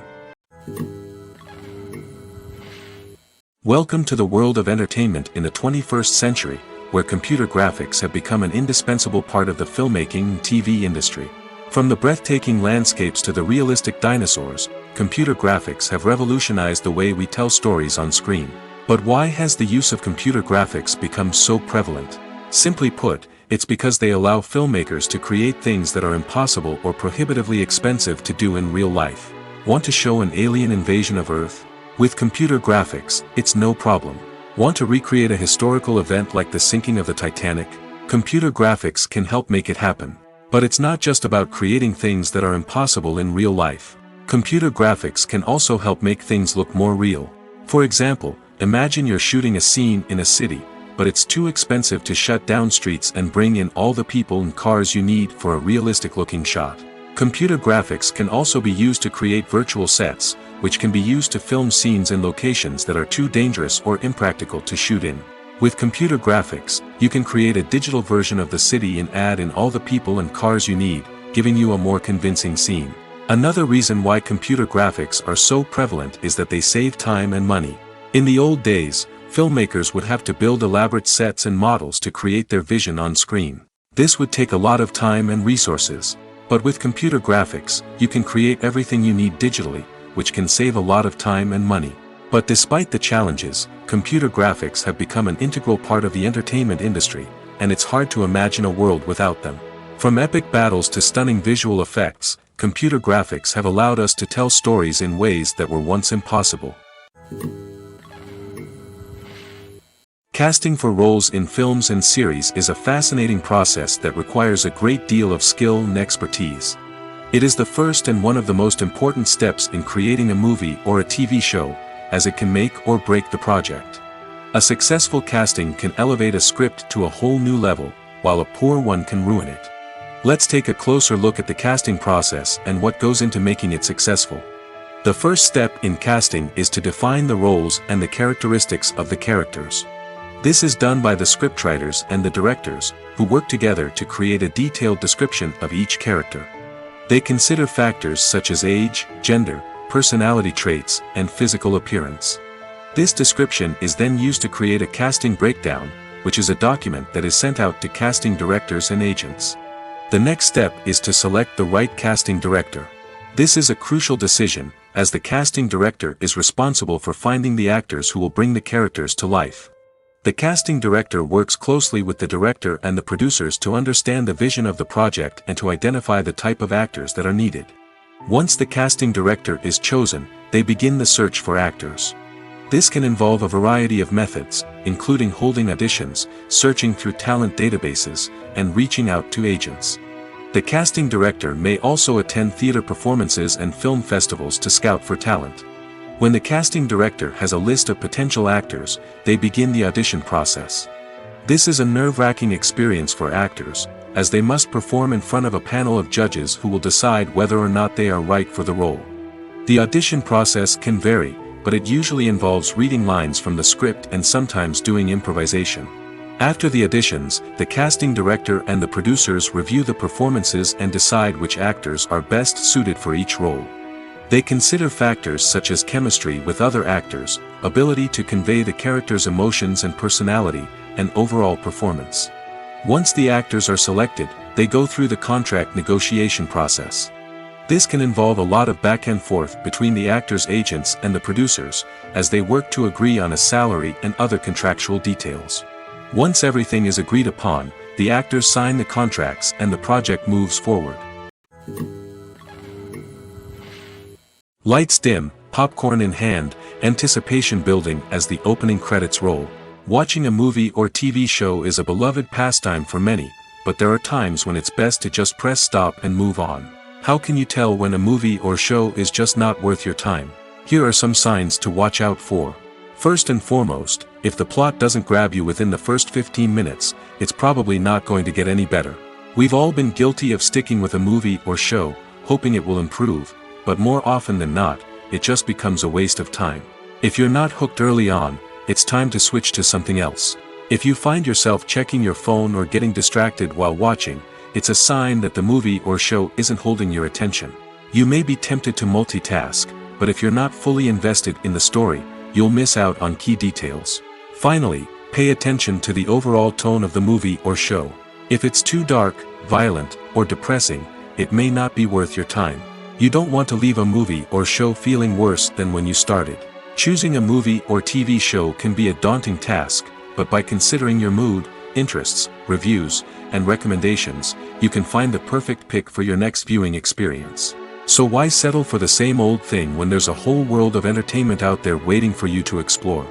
Welcome to the world of entertainment in the 21st century, where computer graphics have become an indispensable part of the filmmaking and TV industry. From the breathtaking landscapes to the realistic dinosaurs, computer graphics have revolutionized the way we tell stories on screen. But why has the use of computer graphics become so prevalent? Simply put, it's because they allow filmmakers to create things that are impossible or prohibitively expensive to do in real life. Want to show an alien invasion of Earth? With computer graphics, it's no problem. Want to recreate a historical event like the sinking of the Titanic? Computer graphics can help make it happen. But it's not just about creating things that are impossible in real life. Computer graphics can also help make things look more real. For example, imagine you're shooting a scene in a city, but it's too expensive to shut down streets and bring in all the people and cars you need for a realistic-looking shot. Computer graphics can also be used to create virtual sets, which can be used to film scenes in locations that are too dangerous or impractical to shoot in. With computer graphics, you can create a digital version of the city and add in all the people and cars you need, giving you a more convincing scene. Another reason why computer graphics are so prevalent is that they save time and money. In the old days, filmmakers would have to build elaborate sets and models to create their vision on screen. This would take a lot of time and resources. But with computer graphics, you can create everything you need digitally, which can save a lot of time and money. But despite the challenges, computer graphics have become an integral part of the entertainment industry, and it's hard to imagine a world without them. From epic battles to stunning visual effects, computer graphics have allowed us to tell stories in ways that were once impossible. Casting for roles in films and series is a fascinating process that requires a great deal of skill and expertise. It is the first and one of the most important steps in creating a movie or a TV show, as it can make or break the project. A successful casting can elevate a script to a whole new level, while a poor one can ruin it. Let's take a closer look at the casting process and what goes into making it successful. The first step in casting is to define the roles and the characteristics of the characters. This is done by the scriptwriters and the directors, who work together to create a detailed description of each character. They consider factors such as age, gender, personality traits, and physical appearance. This description is then used to create a casting breakdown, which is a document that is sent out to casting directors and agents. The next step is to select the right casting director. This is a crucial decision, as the casting director is responsible for finding the actors who will bring the characters to life. The casting director works closely with the director and the producers to understand the vision of the project and to identify the type of actors that are needed. Once the casting director is chosen, they begin the search for actors. This can involve a variety of methods, including holding auditions, searching through talent databases, and reaching out to agents. The casting director may also attend theater performances and film festivals to scout for talent. When the casting director has a list of potential actors, they begin the audition process. This is a nerve-wracking experience for actors, as they must perform in front of a panel of judges who will decide whether or not they are right for the role. The audition process can vary, but it usually involves reading lines from the script and sometimes doing improvisation. After the auditions, the casting director and the producers review the performances and decide which actors are best suited for each role. They consider factors such as chemistry with other actors, ability to convey the character's emotions and personality, and overall performance. Once the actors are selected, they go through the contract negotiation process. This can involve a lot of back and forth between the actors' agents and the producers, as they work to agree on a salary and other contractual details. Once everything is agreed upon, the actors sign the contracts and the project moves forward. Lights dim, popcorn in hand, anticipation building as the opening credits roll. Watching a movie or TV show is a beloved pastime for many, but there are times when it's best to just press stop and move on. How can you tell when a movie or show is just not worth your time? Here are some signs to watch out for. First and foremost, if the plot doesn't grab you within the first 15 minutes, it's probably not going to get any better. We've all been guilty of sticking with a movie or show, hoping it will improve, but more often than not, it just becomes a waste of time. If you're not hooked early on, it's time to switch to something else. If you find yourself checking your phone or getting distracted while watching, it's a sign that the movie or show isn't holding your attention. You may be tempted to multitask, but if you're not fully invested in the story, you'll miss out on key details. Finally, pay attention to the overall tone of the movie or show. If it's too dark, violent, or depressing, it may not be worth your time. You don't want to leave a movie or show feeling worse than when you started. Choosing a movie or TV show can be a daunting task, but by considering your mood, interests, reviews, and recommendations, you can find the perfect pick for your next viewing experience. So why settle for the same old thing when there's a whole world of entertainment out there waiting for you to explore?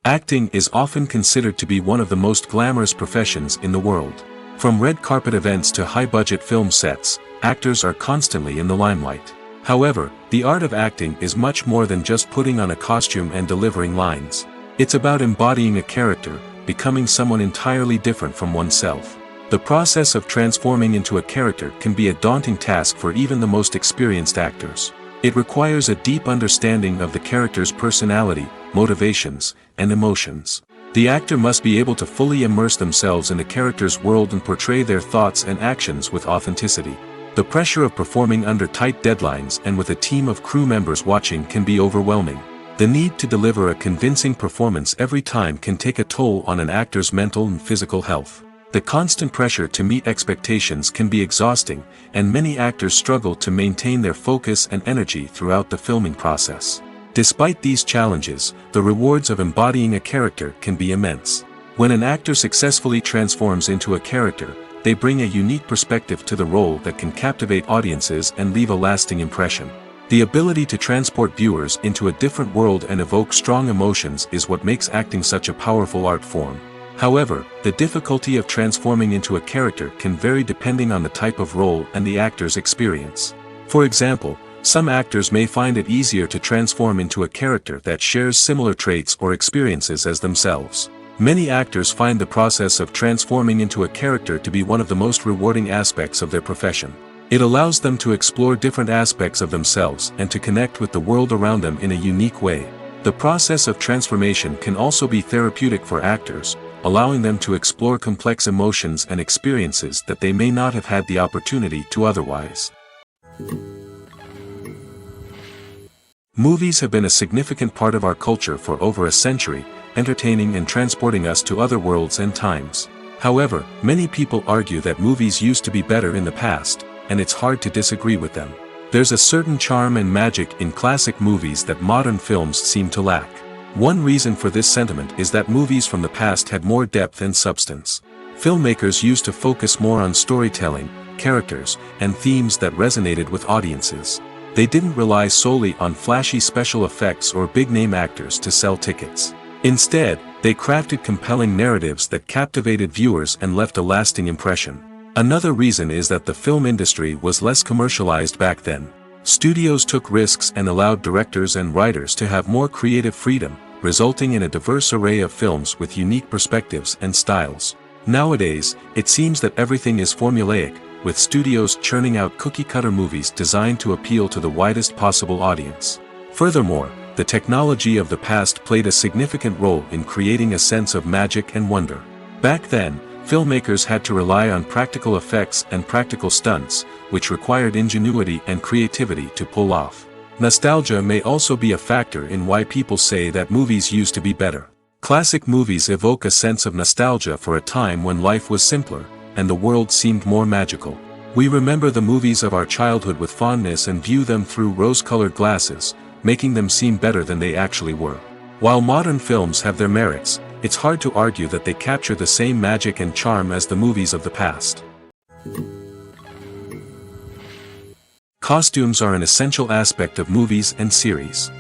Acting is often considered to be one of the most glamorous professions in the world. From red carpet events to high-budget film sets, actors are constantly in the limelight. However, the art of acting is much more than just putting on a costume and delivering lines. It's about embodying a character, becoming someone entirely different from oneself. The process of transforming into a character can be a daunting task for even the most experienced actors. It requires a deep understanding of the character's personality, motivations, and emotions. The actor must be able to fully immerse themselves in the character's world and portray their thoughts and actions with authenticity. The pressure of performing under tight deadlines and with a team of crew members watching can be overwhelming. The need to deliver a convincing performance every time can take a toll on an actor's mental and physical health. The constant pressure to meet expectations can be exhausting, and many actors struggle to maintain their focus and energy throughout the filming process. Despite these challenges, the rewards of embodying a character can be immense. When an actor successfully transforms into a character, they bring a unique perspective to the role that can captivate audiences and leave a lasting impression. The ability to transport viewers into a different world and evoke strong emotions is what makes acting such a powerful art form. However, the difficulty of transforming into a character can vary depending on the type of role and the actor's experience. For example, some actors may find it easier to transform into a character that shares similar traits or experiences as themselves. Many actors find the process of transforming into a character to be one of the most rewarding aspects of their profession. It allows them to explore different aspects of themselves and to connect with the world around them in a unique way. The process of transformation can also be therapeutic for actors, allowing them to explore complex emotions and experiences that they may not have had the opportunity to otherwise. Movies have been a significant part of our culture for over a century, entertaining and transporting us to other worlds and times. However, many people argue that movies used to be better in the past, and it's hard to disagree with them. There's a certain charm and magic in classic movies that modern films seem to lack. One reason for this sentiment is that movies from the past had more depth and substance. Filmmakers used to focus more on storytelling, characters, and themes that resonated with audiences. They didn't rely solely on flashy special effects or big-name actors to sell tickets. Instead, they crafted compelling narratives that captivated viewers and left a lasting impression. Another reason is that the film industry was less commercialized back then. Studios took risks and allowed directors and writers to have more creative freedom, resulting in a diverse array of films with unique perspectives and styles. Nowadays, it seems that everything is formulaic, with studios churning out cookie-cutter movies designed to appeal to the widest possible audience. Furthermore, the technology of the past played a significant role in creating a sense of magic and wonder. Back then, filmmakers had to rely on practical effects and practical stunts, which required ingenuity and creativity to pull off. Nostalgia may also be a factor in why people say that movies used to be better. Classic movies evoke a sense of nostalgia for a time when life was simpler, and the world seemed more magical. We remember the movies of our childhood with fondness and view them through rose-colored glasses, making them seem better than they actually were. While modern films have their merits, it's hard to argue that they capture the same magic and charm as the movies of the past. Costumes are an essential aspect of movies and series.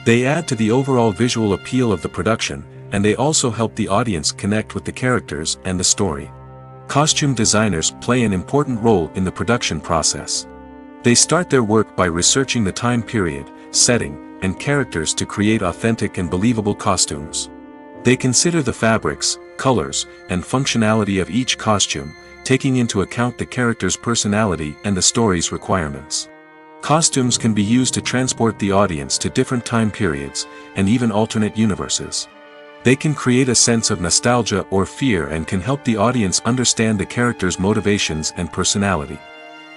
They add to the overall visual appeal of the production, and they also help the audience connect with the characters and the story. Costume designers play an important role in the production process. They start their work by researching the time period, setting, and characters to create authentic and believable costumes. They consider the fabrics, colors, and functionality of each costume, taking into account the character's personality and the story's requirements. Costumes can be used to transport the audience to different time periods, and even alternate universes. They can create a sense of nostalgia or fear and can help the audience understand the character's motivations and personality.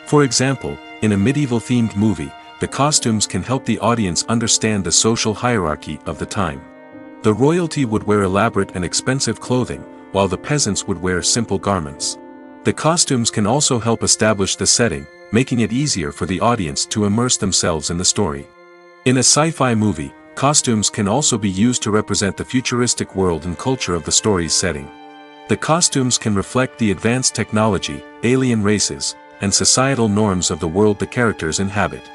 For example, in a medieval-themed movie, the costumes can help the audience understand the social hierarchy of the time. The royalty would wear elaborate and expensive clothing, while the peasants would wear simple garments. The costumes can also help establish the setting, making it easier for the audience to immerse themselves in the story. In a sci-fi movie, costumes can also be used to represent the futuristic world and culture of the story's setting. The costumes can reflect the advanced technology, alien races, and societal norms of the world the characters inhabit.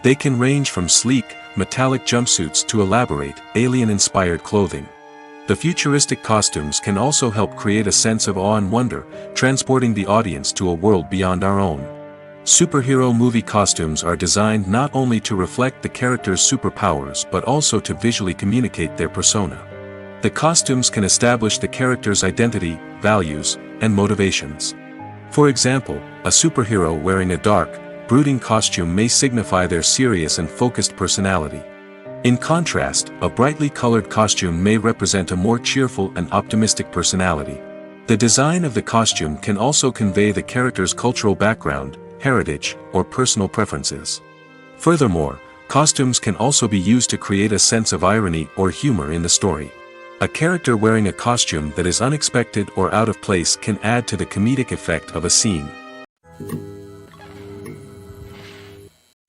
They can range from sleek, metallic jumpsuits to elaborate, alien-inspired clothing. The futuristic costumes can also help create a sense of awe and wonder, transporting the audience to a world beyond our own. Superhero movie costumes are designed not only to reflect the character's superpowers but also to visually communicate their persona. The costumes can establish the character's identity, values, and motivations. For example, a superhero wearing a dark, brooding costume may signify their serious and focused personality. In contrast, a brightly colored costume may represent a more cheerful and optimistic personality. The design of the costume can also convey the character's cultural background, heritage, or personal preferences. Furthermore, costumes can also be used to create a sense of irony or humor in the story. A character wearing a costume that is unexpected or out of place can add to the comedic effect of a scene.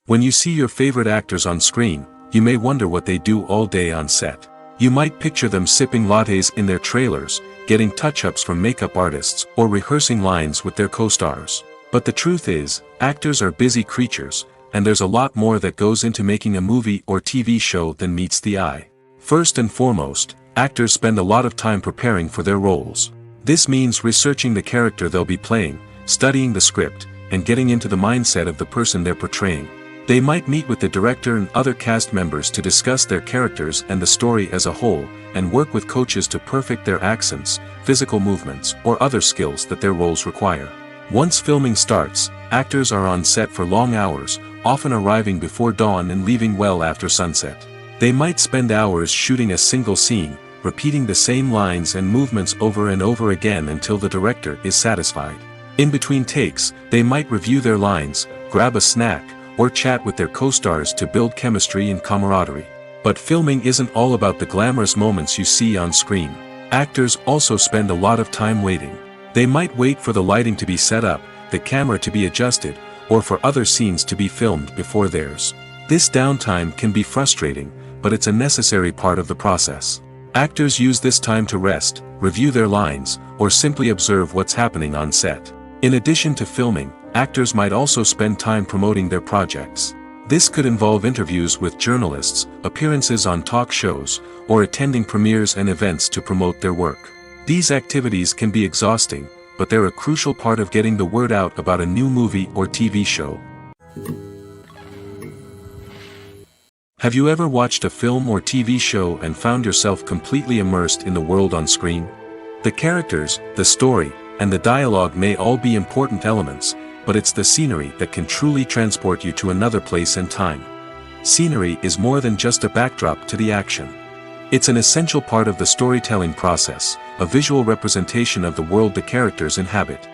When you see your favorite actors on screen, you may wonder what they do all day on set. You might picture them sipping lattes in their trailers, getting touch-ups from makeup artists, or rehearsing lines with their co-stars. But the truth is, actors are busy creatures, and there's a lot more that goes into making a movie or TV show than meets the eye. First and foremost, actors spend a lot of time preparing for their roles. This means researching the character they'll be playing, studying the script, and getting into the mindset of the person they're portraying. They might meet with the director and other cast members to discuss their characters and the story as a whole, and work with coaches to perfect their accents, physical movements, or other skills that their roles require. Once filming starts, actors are on set for long hours, often arriving before dawn and leaving well after sunset. They might spend hours shooting a single scene, repeating the same lines and movements over and over again until the director is satisfied. In between takes, they might review their lines, grab a snack, or chat with their co-stars to build chemistry and camaraderie. But filming isn't all about the glamorous moments you see on screen. Actors also spend a lot of time waiting. They might wait for the lighting to be set up, the camera to be adjusted, or for other scenes to be filmed before theirs. This downtime can be frustrating, but it's a necessary part of the process. Actors use this time to rest, review their lines, or simply observe what's happening on set. In addition to filming, actors might also spend time promoting their projects. This could involve interviews with journalists, appearances on talk shows, or attending premieres and events to promote their work. These activities can be exhausting, but they're a crucial part of getting the word out about a new movie or TV show. Have you ever watched a film or TV show and found yourself completely immersed in the world on screen? The characters, the story, and the dialogue may all be important elements, but it's the scenery that can truly transport you to another place and time. Scenery is more than just a backdrop to the action. It's an essential part of the storytelling process, a visual representation of the world the characters inhabit.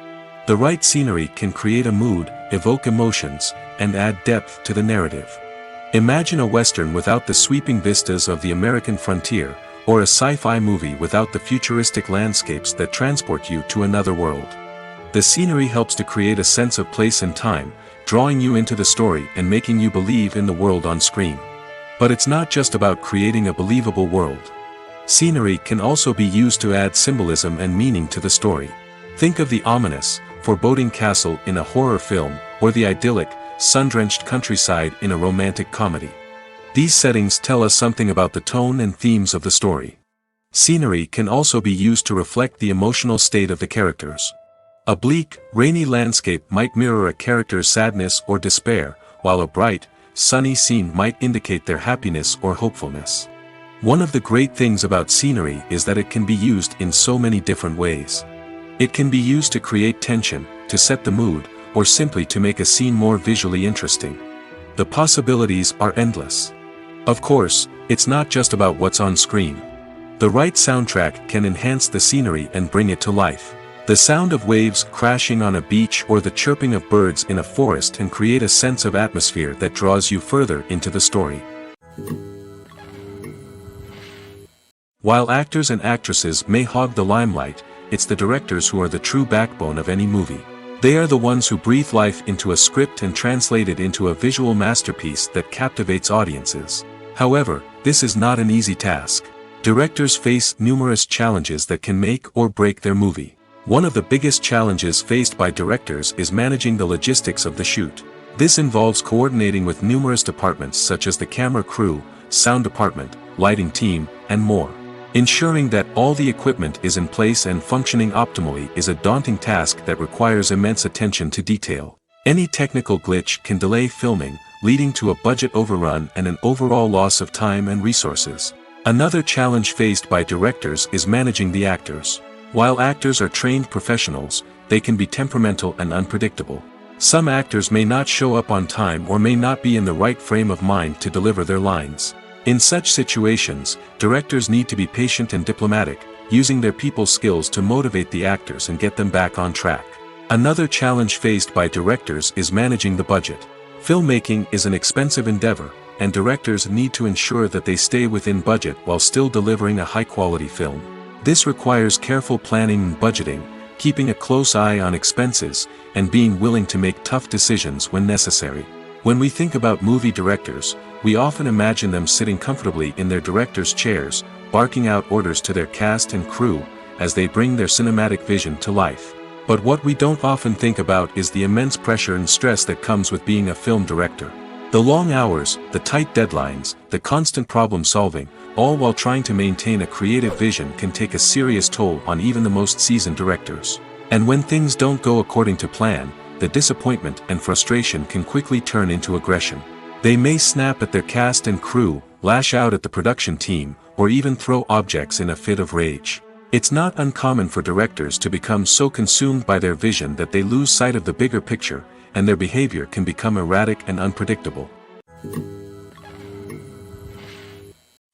The right scenery can create a mood, evoke emotions, and add depth to the narrative. Imagine a western without the sweeping vistas of the American frontier, or a sci-fi movie without the futuristic landscapes that transport you to another world. The scenery helps to create a sense of place and time, drawing you into the story and making you believe in the world on screen. But it's not just about creating a believable world. Scenery can also be used to add symbolism and meaning to the story. Think of the ominous, foreboding castle in a horror film, or the idyllic, sun-drenched countryside in a romantic comedy. These settings tell us something about the tone and themes of the story. Scenery can also be used to reflect the emotional state of the characters. A bleak, rainy landscape might mirror a character's sadness or despair, while a bright, sunny scene might indicate their happiness or hopefulness. One of the great things about scenery is that it can be used in so many different ways. It can be used to create tension, to set the mood, or simply to make a scene more visually interesting. The possibilities are endless. Of course, it's not just about what's on screen. The right soundtrack can enhance the scenery and bring it to life. The sound of waves crashing on a beach or the chirping of birds in a forest can create a sense of atmosphere that draws you further into the story. While actors and actresses may hog the limelight, it's the directors who are the true backbone of any movie. They are the ones who breathe life into a script and translate it into a visual masterpiece that captivates audiences. However, this is not an easy task. Directors face numerous challenges that can make or break their movie. One of the biggest challenges faced by directors is managing the logistics of the shoot. This involves coordinating with numerous departments such as the camera crew, sound department, lighting team, and more. Ensuring that all the equipment is in place and functioning optimally is a daunting task that requires immense attention to detail. Any technical glitch can delay filming, leading to a budget overrun and an overall loss of time and resources. Another challenge faced by directors is managing the actors. While actors are trained professionals, they can be temperamental and unpredictable. Some actors may not show up on time or may not be in the right frame of mind to deliver their lines. In such situations, directors need to be patient and diplomatic, using their people skills to motivate the actors and get them back on track. Another challenge faced by directors is managing the budget. Filmmaking is an expensive endeavor, and directors need to ensure that they stay within budget while still delivering a high-quality film. This requires careful planning and budgeting, keeping a close eye on expenses, and being willing to make tough decisions when necessary. When we think about movie directors, we often imagine them sitting comfortably in their director's chairs, barking out orders to their cast and crew, as they bring their cinematic vision to life. But what we don't often think about is the immense pressure and stress that comes with being a film director. The long hours, the tight deadlines, the constant problem solving, all while trying to maintain a creative vision can take a serious toll on even the most seasoned directors. And when things don't go according to plan, the disappointment and frustration can quickly turn into aggression. They may snap at their cast and crew, lash out at the production team, or even throw objects in a fit of rage. It's not uncommon for directors to become so consumed by their vision that they lose sight of the bigger picture, and their behavior can become erratic and unpredictable.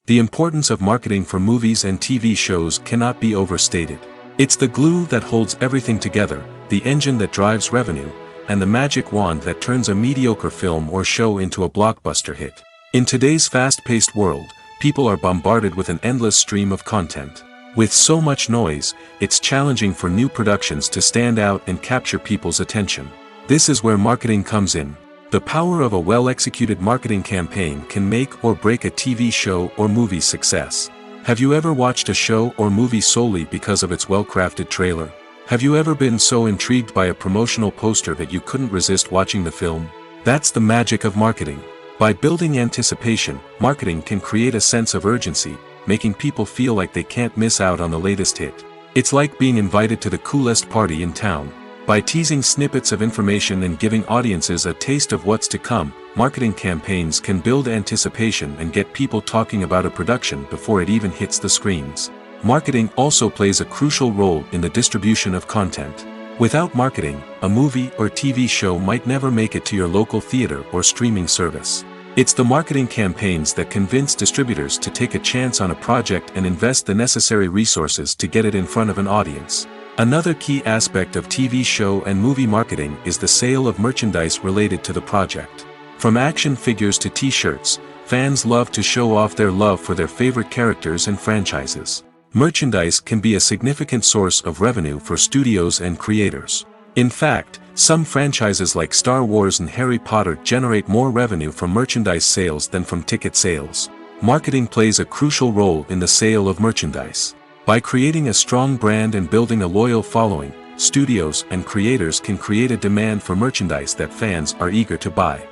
The importance of marketing for movies and TV shows cannot be overstated. It's the glue that holds everything together, the engine that drives revenue, and the magic wand that turns a mediocre film or show into a blockbuster hit. In today's fast-paced world, people are bombarded with an endless stream of content. With so much noise, it's challenging for new productions to stand out and capture people's attention. This is where marketing comes in. The power of a well-executed marketing campaign can make or break a TV show or movie's success. Have you ever watched a show or movie solely because of its well-crafted trailer? Have you ever been so intrigued by a promotional poster that you couldn't resist watching the film? That's the magic of marketing. By building anticipation, marketing can create a sense of urgency, making people feel like they can't miss out on the latest hit. It's like being invited to the coolest party in town. By teasing snippets of information and giving audiences a taste of what's to come, marketing campaigns can build anticipation and get people talking about a production before it even hits the screens. Marketing also plays a crucial role in the distribution of content. Without marketing, a movie or TV show might never make it to your local theater or streaming service. It's the marketing campaigns that convince distributors to take a chance on a project and invest the necessary resources to get it in front of an audience. Another key aspect of TV show and movie marketing is the sale of merchandise related to the project. From action figures to t-shirts, fans love to show off their love for their favorite characters and franchises. Merchandise can be a significant source of revenue for studios and creators. In fact, some franchises like Star Wars and Harry Potter generate more revenue from merchandise sales than from ticket sales. Marketing plays a crucial role in the sale of merchandise. By creating a strong brand and building a loyal following, studios and creators can create a demand for merchandise that fans are eager to buy.